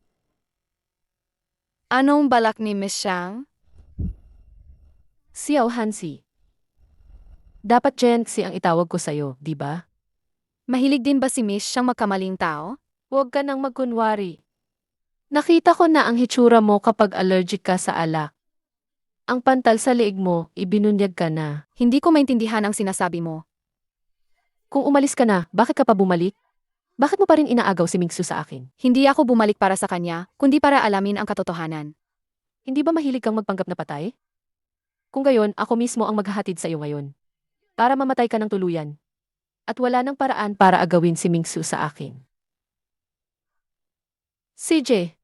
Anong balak ni Miss Shang? Xiao Hansi. Dapat Jen Si ang itawag ko sa'yo, di ba? Mahilig din ba si Miss Shang magkamaling tao? Huwag ka nang magkunwari. Nakita ko na ang hitsura mo kapag allergic ka sa alak. Ang pantal sa liig mo, ibinunyag ka na. Hindi ko maintindihan ang sinasabi mo. Kung umalis ka na, bakit ka pa bumalik? Bakit mo pa rin inaagaw si Mingsu sa akin? Hindi ako bumalik para sa kanya, kundi para alamin ang katotohanan. Hindi ba mahilig kang magpanggap na patay? Kung gayon, ako mismo ang maghahatid sa iyo ngayon. Para mamatay ka ng tuluyan. At wala nang paraan para agawin si Mingsu sa akin. CJ.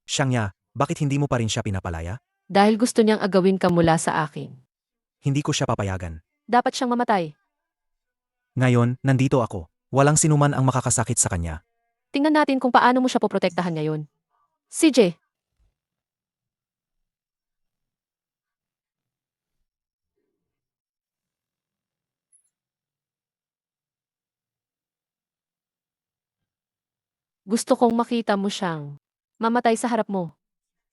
Shangya, Bakit hindi mo pa rin siya pinapalaya? Dahil gusto niyang agawin ka mula sa akin. Hindi ko siya papayagan. Dapat siyang mamatay. Ngayon, nandito ako. Walang sinuman ang makakasakit sa kanya. Tingnan natin kung paano mo siya poprotektahan ngayon. CJ, gusto kong makita mo siyang mamatay sa harap mo.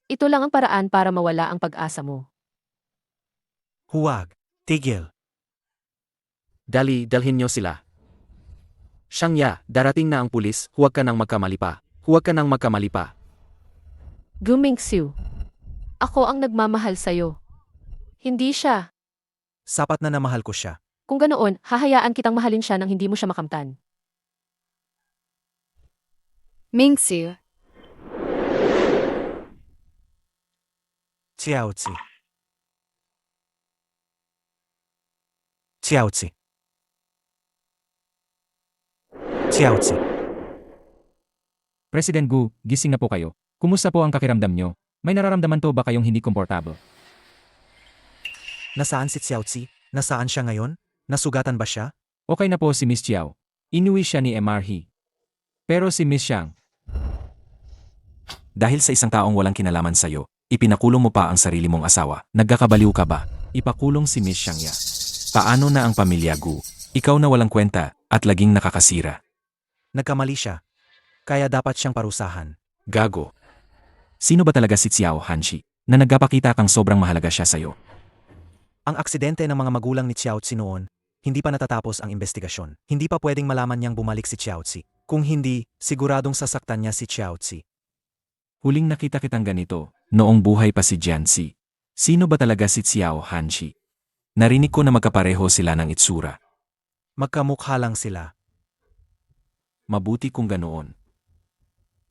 Ito lang ang paraan para mawala ang pag-asa mo. Huwag. Tigil. Dali, dalhin niyo sila. Shangya, darating na ang pulis, huwag ka nang magkamali pa. Huwag ka nang magkamali pa. Gumingsiu. Ako ang nagmamahal sa'yo. Hindi siya. Sapat na mahal ko siya. Kung ganoon, hahayaan kitang mahalin siya nang hindi mo siya makamtan. Mingxiu, Xiaozi. Xiaozi. Xiaozi. President Gu, gising na po kayo. Kumusta po ang kakiramdam niyo? May nararamdaman to ba kayong hindi komportable? Nasaan si Xiaozi? Nasaan siya ngayon? Nasugatan ba siya? Okay na po si Miss Chiao. Inuwi siya ni MRH. Pero si Miss Xiang, dahil sa isang taong walang kinalaman sa'yo, ipinakulong mo pa ang sarili mong asawa. Nagkakabaliw ka ba? Ipakulong si Miss Xiang ya. Paano na ang pamilya Gu? Ikaw na walang kwenta at laging nakakasira. Nagkamali siya. Kaya dapat siyang parusahan. Gago. Sino ba talaga si Xiao Hanshi na nagpapakita kang sobrang mahalaga siya sa'yo? Ang aksidente ng mga magulang ni Xiaozi noon, hindi pa natatapos ang investigasyon. Hindi pa pwedeng malaman niyang bumalik si Xiaozi. Kung hindi, siguradong sasaktan niya si Xiaozi. Huling nakita kitang ganito, noong buhay pa si Jianxi. Sino ba talaga si Xiao Hanshi? Narinig ko na magkapareho sila ng itsura. Magkamukha lang sila. Mabuti kung ganoon.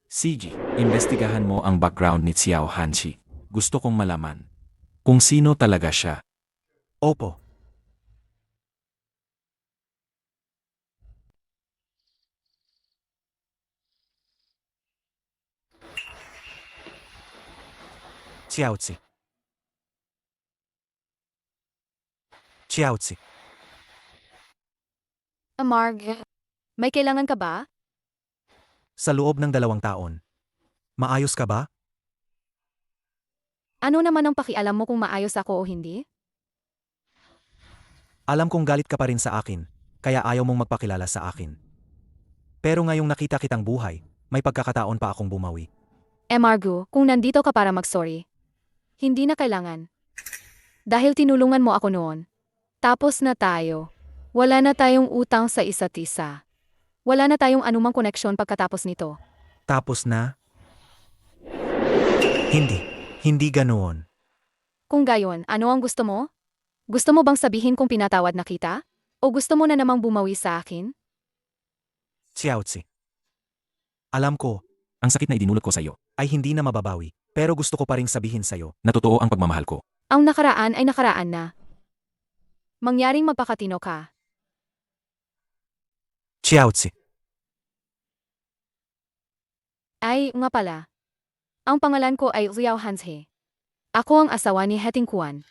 CG, investigahan mo ang background ni Xiao Hanshi. Gusto kong malaman kung sino talaga siya. Opo. Xiaozi. Xiaozi. Amarg, may kailangan ka ba? Sa loob ng 2 taon. Maayos ka ba? Ano naman ang pakialam mo kung maayos ako o hindi? Alam kong galit ka pa rin sa akin, kaya ayaw mong magpakilala sa akin. Pero ngayong nakita kitang buhay, may pagkakataon pa akong bumawi. Margo, kung nandito ka para mag-sorry, hindi na kailangan. Dahil tinulungan mo ako noon. Tapos na tayo. Wala na tayong utang sa isa't isa. Wala na tayong anumang koneksyon pagkatapos nito. Tapos na? Hindi. Hindi ganoon. Kung gayon, ano ang gusto mo? Gusto mo bang sabihin kung pinatawad na kita? O gusto mo na namang bumawi sa akin? Xiaozi. Alam ko, Ang sakit na idinulot ko sa'yo, ay hindi na mababawi, pero gusto ko pa ring sabihin sa'yo. na totoo ang pagmamahal ko. Ang nakaraan ay nakaraan na. Mangyaring magpakatino ka. Xiaozi. Ay, nga pala. Ang pangalan ko ay Liao Hanshe. Ako ang asawa ni Heting Kuan.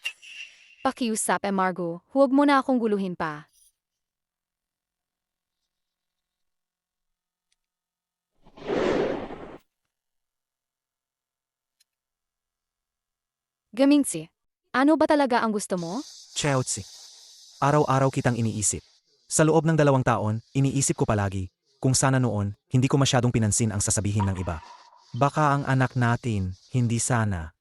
Pakiusap, Margo, huwag mo na akong guluhin pa. Gamingsi, ano ba talaga ang gusto mo? Xiaozi. Araw-araw kitang iniisip. Sa loob ng 2 taon, iniisip ko palagi, kung sana noon, hindi ko masyadong pinansin ang sasabihin ng iba. Baka ang anak natin, hindi sana.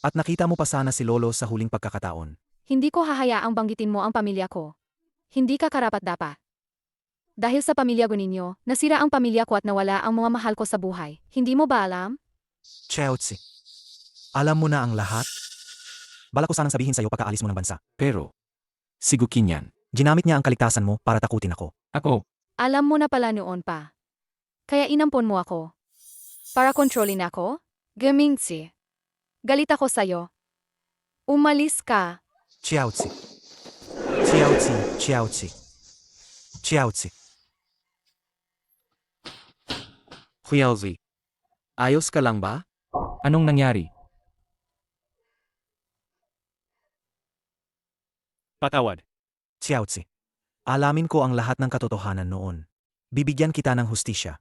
At nakita mo pa sana si Lolo sa huling pagkakataon. Hindi ko hahayaang banggitin mo ang pamilya ko. Hindi ka karapat-dapat. Dahil sa pamilya ko ninyo, nasira ang pamilya ko at nawala ang mga mahal ko sa buhay. Hindi mo ba alam? Xiaozi. Alam mo na ang lahat? Bala ko sanang sabihin sa'yo pagkaalis mo ng bansa. Pero, sigukin yan. Ginamit niya ang kaligtasan mo para takutin ako. Ako, Alam mo na pala noon pa. Kaya inampon mo ako. Para kontrolin ako? Gamingsi. Galit ako sa'yo. Umalis ka. Xiaozi. Xiaozi. Xiaozi. Xiaozi. Huyaozi. Ayos ka lang ba? Anong nangyari? Patawad. Xiaozi. Alamin ko ang lahat ng katotohanan noon. Bibigyan kita ng hustisya.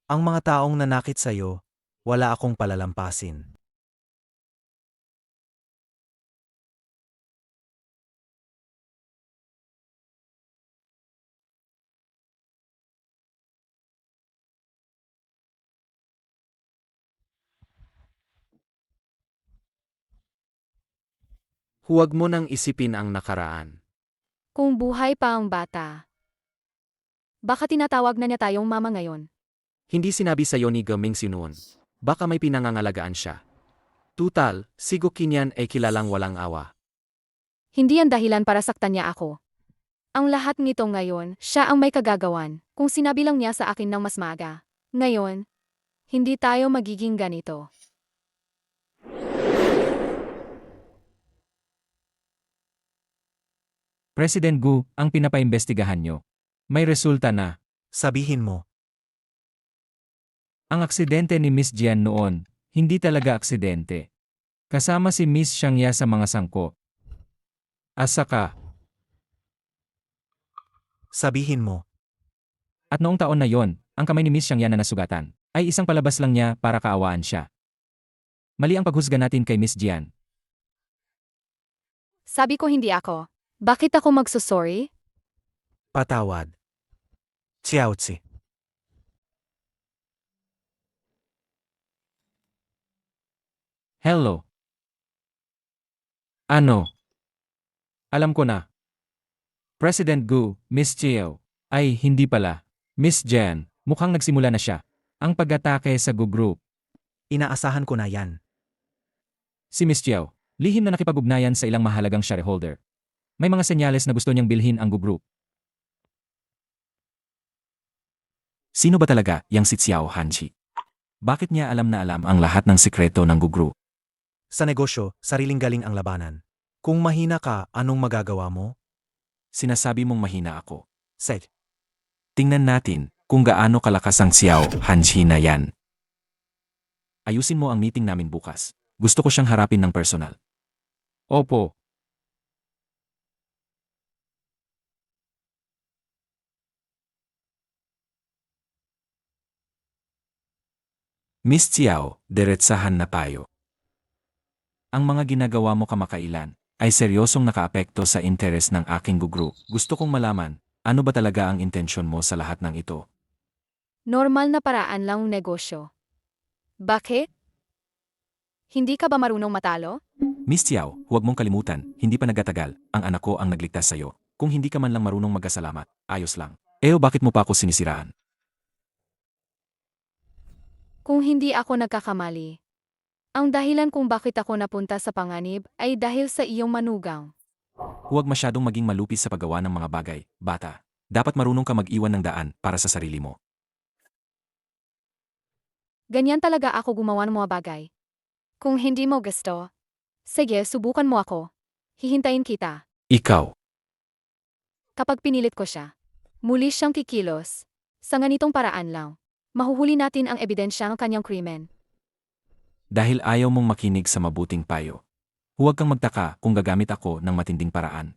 Ang mga taong nanakit sa'yo, wala akong palalampasin. Huwag mo nang isipin ang nakaraan. Kung buhay pa ang bata. Baka tinatawag na niya tayong mama ngayon. Hindi sinabi sa'yo ni Geming noon. Baka may pinangangalagaan siya. Tutal, si Gokinyan ay kilalang walang awa. Hindi yan dahilan para saktan niya ako. Ang lahat nito ngayon, siya ang may kagagawan, kung sinabi lang niya sa akin ng mas maaga. Ngayon, hindi tayo magiging ganito. President Gu, ang pinapaimbestigahan nyo. May resulta na. Sabihin mo, Ang aksidente ni Miss Jian noon, hindi talaga aksidente. Kasama si Miss Xiangya sa mga sangko. Asaka, sabihin mo, at noong taon na yon, ang kamay ni Miss Xiangya na nasugatan, ay isang palabas lang niya para kaawaan siya. Mali ang paghusga natin kay Miss Jian. Sabi ko hindi ako. Bakit ako magsusorry? patawad. Xiaozi. Hello. Ano? Alam ko na. President Gu, Miss Chiao. Ay, hindi pala. Miss Jian, mukhang nagsimula na siya. Ang pag-atake sa Gu Group. Inaasahan ko na yan. Si Miss Chiao, lihim na nakipag-ugnayan sa ilang mahalagang shareholder. May mga senyales na gusto niyang bilhin ang Gu Group. Sino ba talaga yang si Xiao Hanchi? Bakit niya alam na alam ang lahat ng sikreto ng Gu Group? Sa negosyo, sariling galing ang labanan. Kung mahina ka, anong magagawa mo? Sinasabi mong mahina ako. Seth, Tingnan natin kung gaano kalakas ang Xiao Hanchi na yan. Ayusin mo ang meeting namin bukas. Gusto ko siyang harapin ng personal. Opo. Miss Xiao, diretsahan na tayo. Ang mga ginagawa mo kamakailan ay seryosong nakaapekto sa interes ng aking group. Gusto kong malaman, ano ba talaga ang intensyon mo sa lahat ng ito? Normal na paraan lang ang negosyo. Bakit? Hindi ka ba marunong matalo? Miss Xiao, huwag mong kalimutan, hindi pa nagatagal, ang anak ko ang nagligtas sa'yo. Kung hindi ka man lang marunong magkasalamat, ayos lang. Bakit mo pa ako sinisiraan? Kung hindi ako nagkakamali. Ang dahilan kung bakit ako napunta sa panganib ay dahil sa iyong manugang. Huwag masyadong maging malupis sa paggawa ng mga bagay, bata. Dapat marunong ka mag-iwan ng daan para sa sarili mo. Ganyan talaga ako gumawa ng mga bagay. Kung hindi mo gusto, sige, subukan mo ako. Hihintayin kita. Ikaw. Kapag pinilit ko siya, muli siyang kikilos. Sa ganitong paraan lang, mahuhuli natin ang ebidensya ng kanyang krimen. Dahil ayaw mong makinig sa mabuting payo. Huwag kang magtaka kung gagamit ako ng matinding paraan.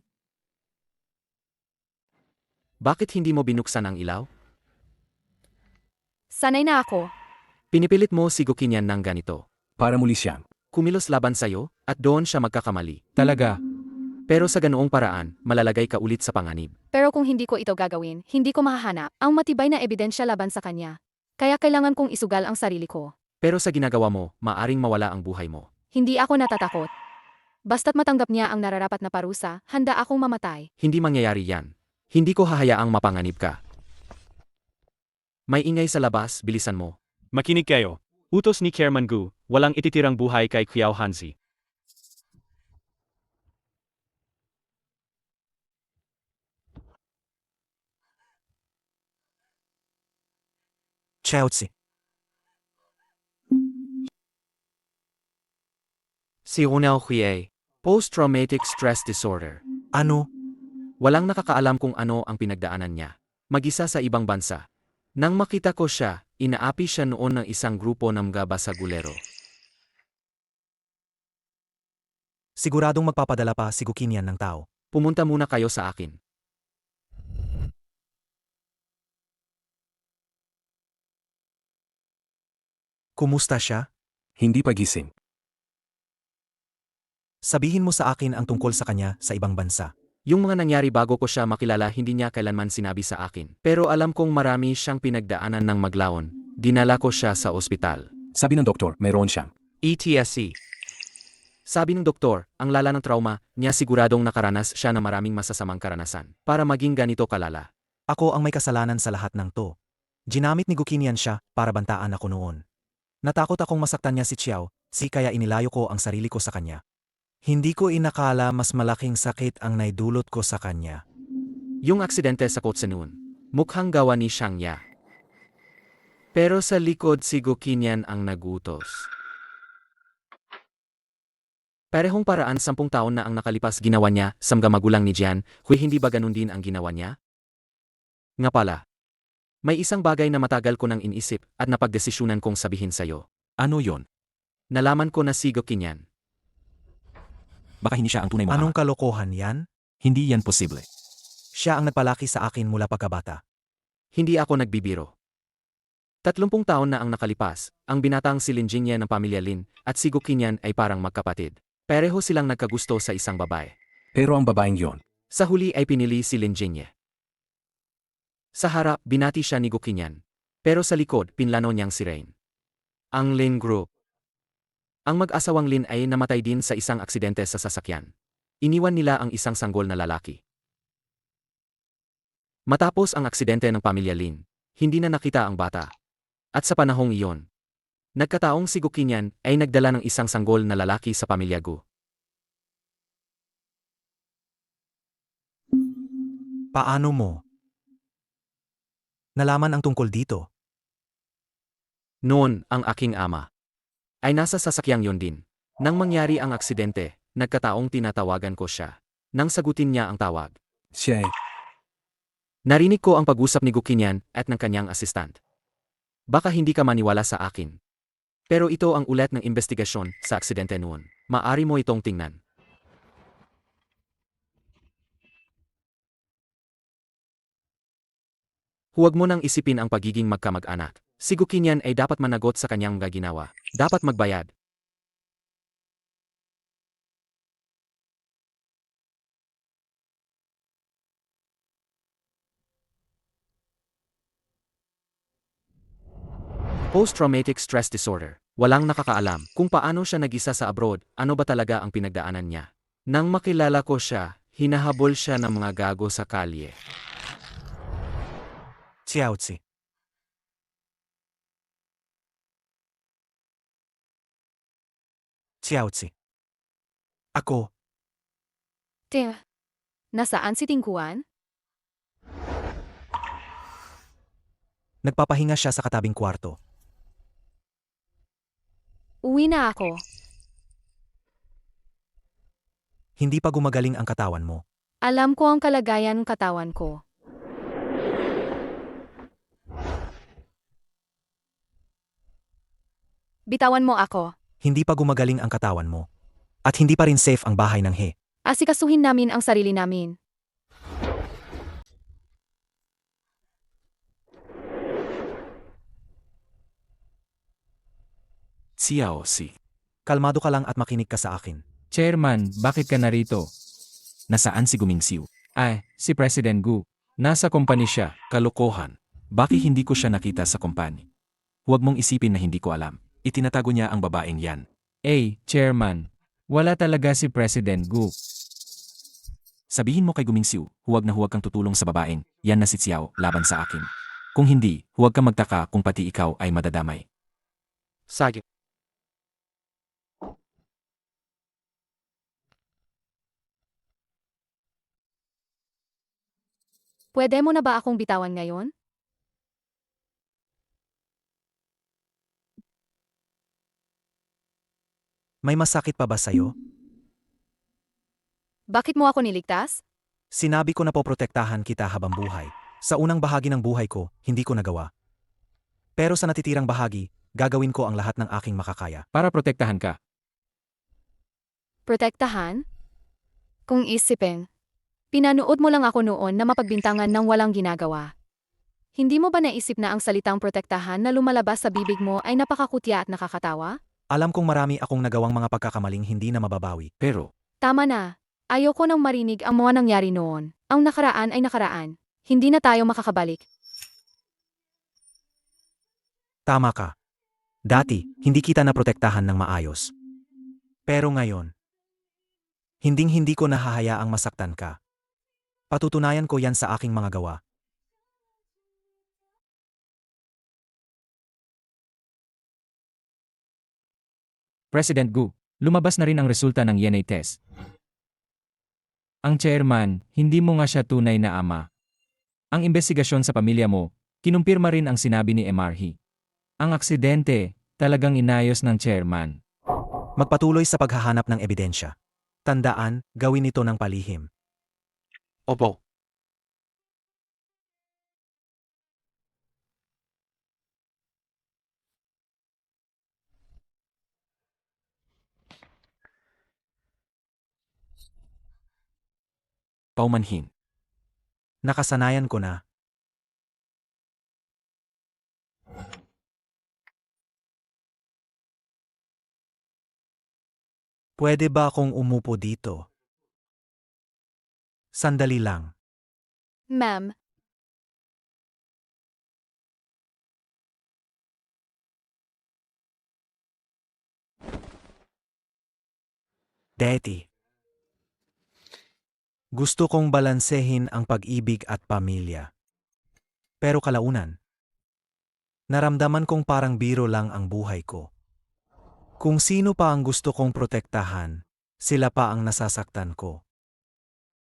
bakit hindi mo binuksan ang ilaw? Sanay na ako. Pinipilit mo si Gokinyan ng ganito. Para muli siyang Kumilos laban sa'yo, at doon siya magkakamali. Talaga, Pero sa ganoong paraan, malalagay ka ulit sa panganib. Pero kung hindi ko ito gagawin, hindi ko mahahanap ang matibay na ebidensya laban sa kanya. Kaya kailangan kong isugal ang sarili ko. Pero sa ginagawa mo, maaring mawala ang buhay mo. Hindi ako natatakot. Basta't matanggap niya ang nararapat na parusa, handa akong mamatay. Hindi mangyayari yan. Hindi ko hahayaang mapanganib ka. May ingay sa labas, bilisan mo. Makinig kayo. Utos ni Chairman Gu, walang ititirang buhay kay Xiao Hanzi. Xiaozi. Si Ronel Huye, Post-Traumatic Stress Disorder. Ano? Walang nakakaalam kung ano ang pinagdaanan niya. Mag-isa sa ibang bansa. Nang makita ko siya, inaapi siya noon ng isang grupo ng mga basagulero. Siguradong magpapadala pa si Gukinian ng tao. Pumunta muna kayo sa akin. Kumusta siya? Hindi pa gising. Sabihin mo sa akin ang tungkol sa kanya sa ibang bansa. Yung mga nangyari bago ko siya makilala hindi niya kailanman sinabi sa akin. Pero alam kong marami siyang pinagdaanan ng maglaon. Dinala ko siya sa ospital. Sabi ng doktor, mayroon siyang. ETSC. Sabi ng doktor, ang lala ng trauma, niya siguradong nakaranas siya ng maraming masasamang karanasan para maging ganito kalala. Ako ang may kasalanan sa lahat ng to. Ginamit ni Gukinian siya para bantaan ako noon. Natakot akong masaktan niya si Xiao, kaya inilayo ko ang sarili ko sa kanya. Hindi ko inakala mas malaking sakit ang naidulot ko sa kanya. Yung aksidente sa kotse noon, mukhang gawa ni Xiangya. Pero sa likod si Gukinian ang nagutos. Parehong paraan 10 taon na ang nakalipas ginawa niya sa mga magulang ni Jian, hindi ba ganun din ang ginawa niya? Nga pala, may isang bagay na matagal ko nang inisip at napagdesisyonan kong sabihin sa'yo. Ano yon? Nalaman ko na si Gukinian. Baka hindi siya ang tunay mo Anong ama. kalokohan yan? Hindi yan posible. Siya ang nagpalaki sa akin mula pagkabata. Hindi ako nagbibiro. 30 taon na ang nakalipas, ang binatang si Lin Jingye ng pamilya Lin at si Gukinian ay parang magkapatid. Pareho silang nagkagusto sa isang babae. Pero ang babaeng yon, Sa huli ay pinili si Lin Jingye. Sa harap, binati siya ni Gukinian. Pero sa likod, pinlano niyang si Rain. Ang Lin Group. Ang mag-asawang Lin ay namatay din sa isang aksidente sa sasakyan. Iniwan nila ang isang sanggol na lalaki. Matapos ang aksidente ng pamilya Lin, hindi na nakita ang bata. At sa panahong iyon, nagkataong si Gukinian ay nagdala ng isang sanggol na lalaki sa pamilya Gu. Paano mo nalaman ang tungkol dito? Noon, ang aking ama ay nasa sasakyang yon din. Nang mangyari ang aksidente, nagkataong tinatawagan ko siya. Nang sagutin niya ang tawag, siya ay. narinig ko ang pag-usap ni Gukinian at ng kanyang assistant. Baka hindi ka maniwala sa akin. Pero ito ang ulat ng investigasyon sa aksidente noon. Maari mo itong tingnan. Huwag mo nang isipin ang pagiging magkamag-anak. Si Gukinian ay dapat managot sa kanyang mga ginawa. Dapat magbayad. Post-traumatic stress disorder. Walang nakakaalam kung paano siya nag-isa sa abroad, ano ba talaga ang pinagdaanan niya. Nang makilala ko siya, hinahabol siya ng mga gago sa kalye. Xiaozi. Xiaozi. Ako, Nasaan si Tingkuan? nagpapahinga siya sa katabing kwarto. Uwi na ako. Hindi pa gumagaling ang katawan mo. Alam ko ang kalagayan ng katawan ko. Bitawan mo ako. Hindi pa gumagaling ang katawan mo. At hindi pa rin safe ang bahay ng He. Asikasuhin namin ang sarili namin. Xiaozi. Kalmado ka lang at makinig ka sa akin. Chairman, bakit ka narito? Nasaan si Gumingsiu? Ay, si President Gu. Nasa kompanya siya. Kalokohan. Bakit hindi ko siya nakita sa kompanya? Huwag mong isipin na hindi ko alam. Itinatago niya ang babaeng yan. Chairman. Wala talaga si President Gu. Sabihin mo kay Gumingsiu, huwag na huwag kang tutulong sa babaeng, yan na si Xiao, laban sa akin. Kung hindi, huwag kang magtaka kung pati ikaw ay madadamay. Sagi. Pwede mo na ba akong bitawan ngayon? May masakit pa ba sa'yo? Bakit mo ako niligtas? Sinabi ko na poprotektahan kita habang buhay. Sa unang bahagi ng buhay ko, hindi ko nagawa. Pero sa natitirang bahagi, gagawin ko ang lahat ng aking makakaya. Para protektahan ka. Protektahan? Kung isipin, pinanood mo lang ako noon na mapagbintangan ng walang ginagawa. Hindi mo ba naisip na ang salitang protektahan na lumalabas sa bibig mo ay napakakutya at nakakatawa? Alam kong marami akong nagawang mga pagkakamaling hindi na mababawi. Pero, Tama na. Ayoko nang marinig ang mga nangyari noon. Ang nakaraan ay nakaraan. Hindi na tayo makakabalik. Tama ka. Dati, hindi kita naprotektahan ng maayos. Pero ngayon, hinding-hindi ko nahahayaang masaktan ka. Patutunayan ko yan sa aking mga gawa. President Gu, lumabas na rin ang resulta ng DNA test. Ang chairman, hindi mo nga siya tunay na ama. Ang investigasyon sa pamilya mo, kinumpirma rin ang sinabi ni MRH. Ang aksidente, talagang inayos ng chairman. Magpatuloy sa paghahanap ng ebidensya. Tandaan, gawin ito ng palihim. Opo. paumanhin. Nakasanayan ko na. Pwede ba akong umupo dito? Sandali lang. Ma'am, Deti. Gusto kong balansehin ang pag-ibig at pamilya. Pero kalaunan, naramdaman kong parang biro lang ang buhay ko. Kung sino pa ang gusto kong protektahan, sila pa ang nasasaktan ko.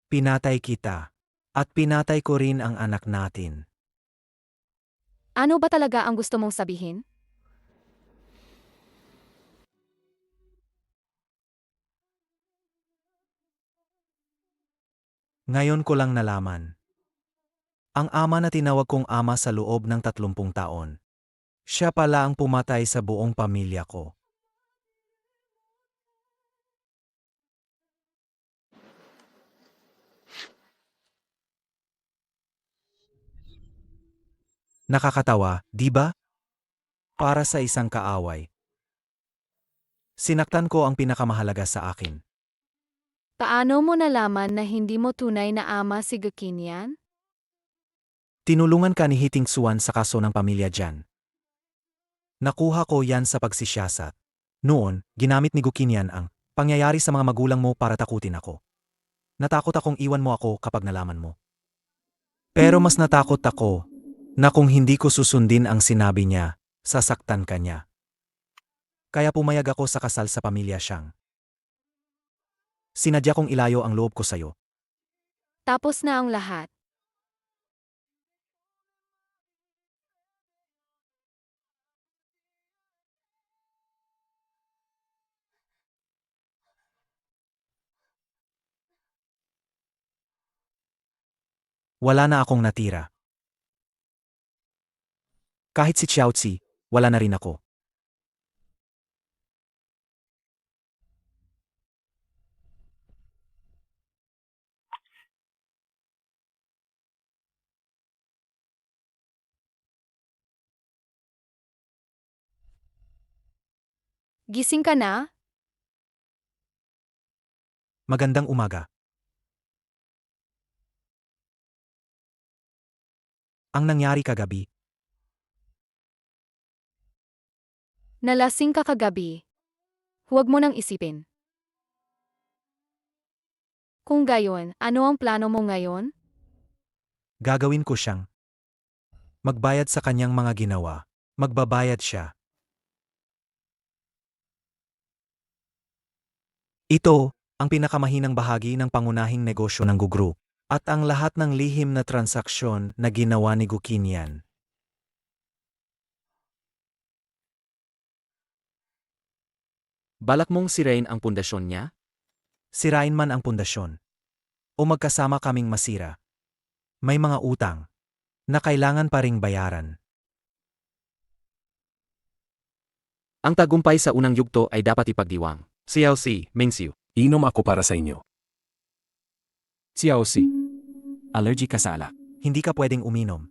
Pinatay kita, at pinatay ko rin ang anak natin. ano ba talaga ang gusto mong sabihin? Ngayon ko lang nalaman. Ang ama na tinawag kong ama sa loob ng 30 taon. Siya pala ang pumatay sa buong pamilya ko. Nakakatawa, di ba? Para sa isang kaaway. Sinaktan ko ang pinakamahalaga sa akin. Paano mo nalaman na hindi mo tunay na ama si Gakinian? Tinulungan ka ni Hiting Suan sa kaso ng pamilya Jan. Nakuha ko yan sa pagsisiyasat. Noon, ginamit ni Gukinian ang pangyayari sa mga magulang mo para takutin ako. Natakot akong iwan mo ako kapag nalaman mo. Pero mas natakot ako na kung hindi ko susundin ang sinabi niya, sasaktan ka niya. Kaya pumayag ako sa kasal sa pamilya siyang. Sinadya kong ilayo ang loob ko sa'yo. Tapos na ang lahat. Wala na akong natira. Kahit si Xiaozi, wala na rin ako. Gising ka na? Magandang umaga. Ang nangyari kagabi, Nalasing ka kagabi. Huwag mo nang isipin. Kung gayon, ano ang plano mo ngayon? gagawin ko siyang magbayad sa kanyang mga ginawa. Magbabayad siya. Ito ang pinakamahinang bahagi ng pangunahing negosyo ng Gugru at ang lahat ng lihim na transaksyon na ginawa ni Gukinian. Balak mong sirain ang pundasyon niya? Sirain man ang pundasyon o magkasama kaming masira. May mga utang na kailangan pa ring bayaran. Ang tagumpay sa unang yugto ay dapat ipagdiwang. CLC, Mingxiu. Inom ako para sa inyo. Xiaoxi. Allergic ka sa alak. Hindi ka pwedeng uminom.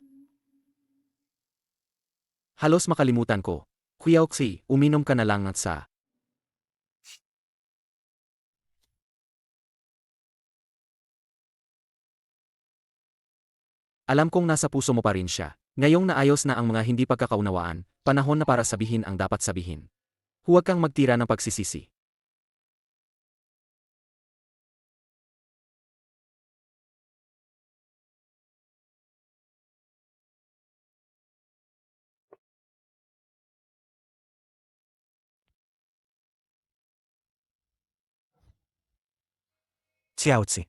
Halos makalimutan ko. Huiyaoxi, uminom ka na lang at sa... Alam kong nasa puso mo pa rin siya. Ngayong naayos na ang mga hindi pagkakaunawaan, panahon na para sabihin ang dapat sabihin. Huwag kang magtira ng pagsisisi. Xiaozi.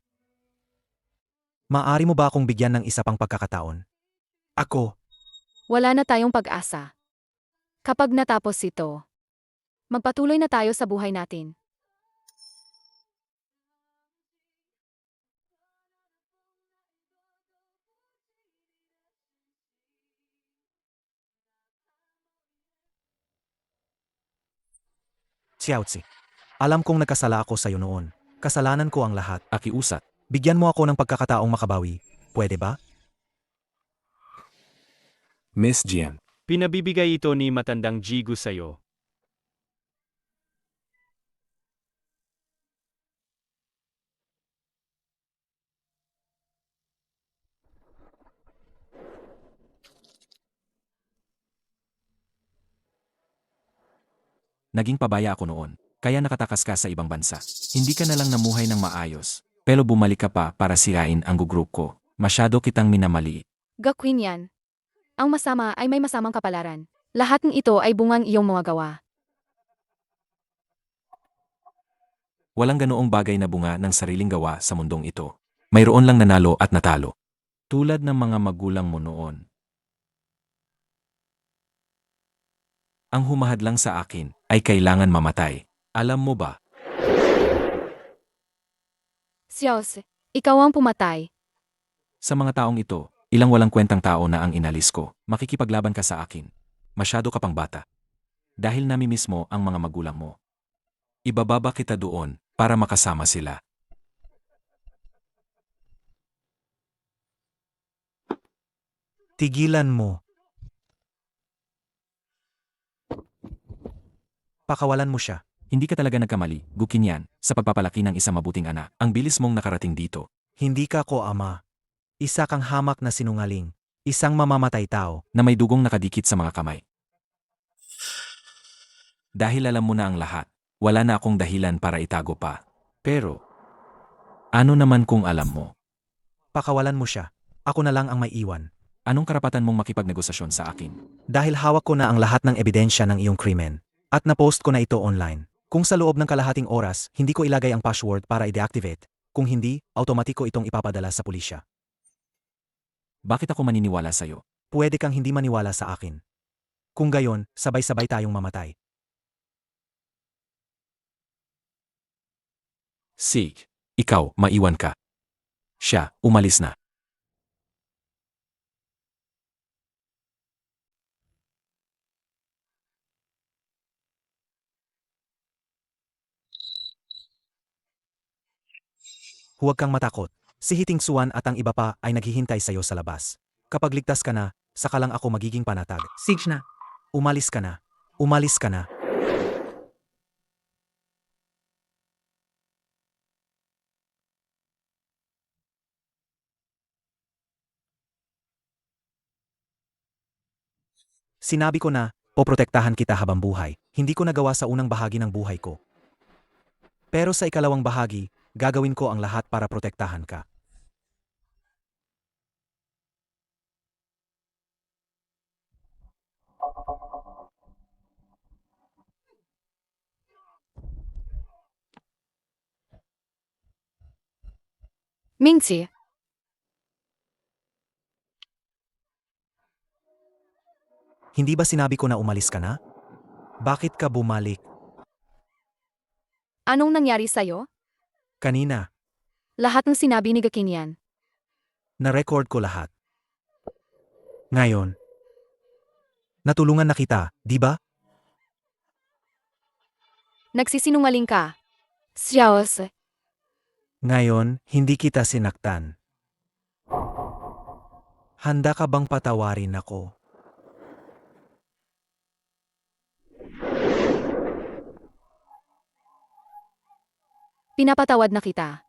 Maaari mo ba akong bigyan ng isa pang pagkakataon? Ako, Wala na tayong pag-asa. Kapag natapos ito, magpatuloy na tayo sa buhay natin. Xiaozi. Alam kong nagkasala ako sa'yo noon. Kasalanan ko ang lahat. Akiusat. Bigyan mo ako ng pagkakataong makabawi. Pwede ba? Miss Jian. Pinabibigay ito ni matandang Jigu sa'yo. Naging pabaya ako noon, kaya nakatakas ka sa ibang bansa. Hindi ka na lang namuhay ng maayos, pero bumalik ka pa para sirain ang group ko. Masyado kitang minamaliit. Gawin yan. Ang masama ay may masamang kapalaran. Lahat ng ito ay bungang iyong mga gawa. Walang ganoong bagay na bunga ng sariling gawa sa mundong ito. Mayroon lang nanalo at natalo. Tulad ng mga magulang mo noon. Ang humahad lang sa akin ay kailangan mamatay. Alam mo ba? Xiaozi, ikaw ang pumatay. Sa mga taong ito, ilang walang kwentang tao na ang inalis ko. Makikipaglaban ka sa akin. Masyado ka pang bata. Dahil namimiss mo ang mga magulang mo. Ibababa kita doon para makasama sila. Tigilan mo. Pakawalan mo siya. Hindi ka talaga nagkamali, Gukin yan, sa pagpapalaki ng isang mabuting anak. Ang bilis mong nakarating dito. Hindi ka ko ama. Isa kang hamak na sinungaling. Isang mamamatay tao. Na may dugong nakadikit sa mga kamay. Dahil alam mo na ang lahat, wala na akong dahilan para itago pa. Pero, ano naman kung alam mo? Pakawalan mo siya. Ako na lang ang may iwan. Anong karapatan mong makipagnegosasyon sa akin? Dahil hawak ko na ang lahat ng ebidensya ng iyong krimen. At na-post ko na ito online. Kung sa loob ng kalahating oras, hindi ko ilagay ang password para i-deactivate. Kung hindi, automatiko itong ipapadala sa pulisya. Bakit ako maniniwala sa'yo? Pwede kang hindi maniwala sa akin. Kung gayon, sabay-sabay tayong mamatay. Sig, ikaw, maiwan ka. Siya, umalis na. Huwag kang matakot. Si Hiting Suan at ang iba pa ay naghihintay sa'yo sa labas. Kapag ligtas ka na, saka lang ako magiging panatag. Siege na. Umalis ka na. Umalis ka na. Sinabi ko na, poprotektahan kita habang buhay. Hindi ko nagawa sa unang bahagi ng buhay ko. Pero sa ikalawang bahagi, gagawin ko ang lahat para protektahan ka. Mingzi, Hindi ba sinabi ko na umalis ka na? Bakit ka bumalik? anong nangyari sa'yo? Kanina, Lahat ng sinabi ni Gakin yan. na-record ko lahat. Ngayon, natulungan na kita, di ba? Nagsisinungaling ka. Xiaos, Ngayon, hindi kita sinaktan. Handa ka bang patawarin ako? pinapatawad na kita.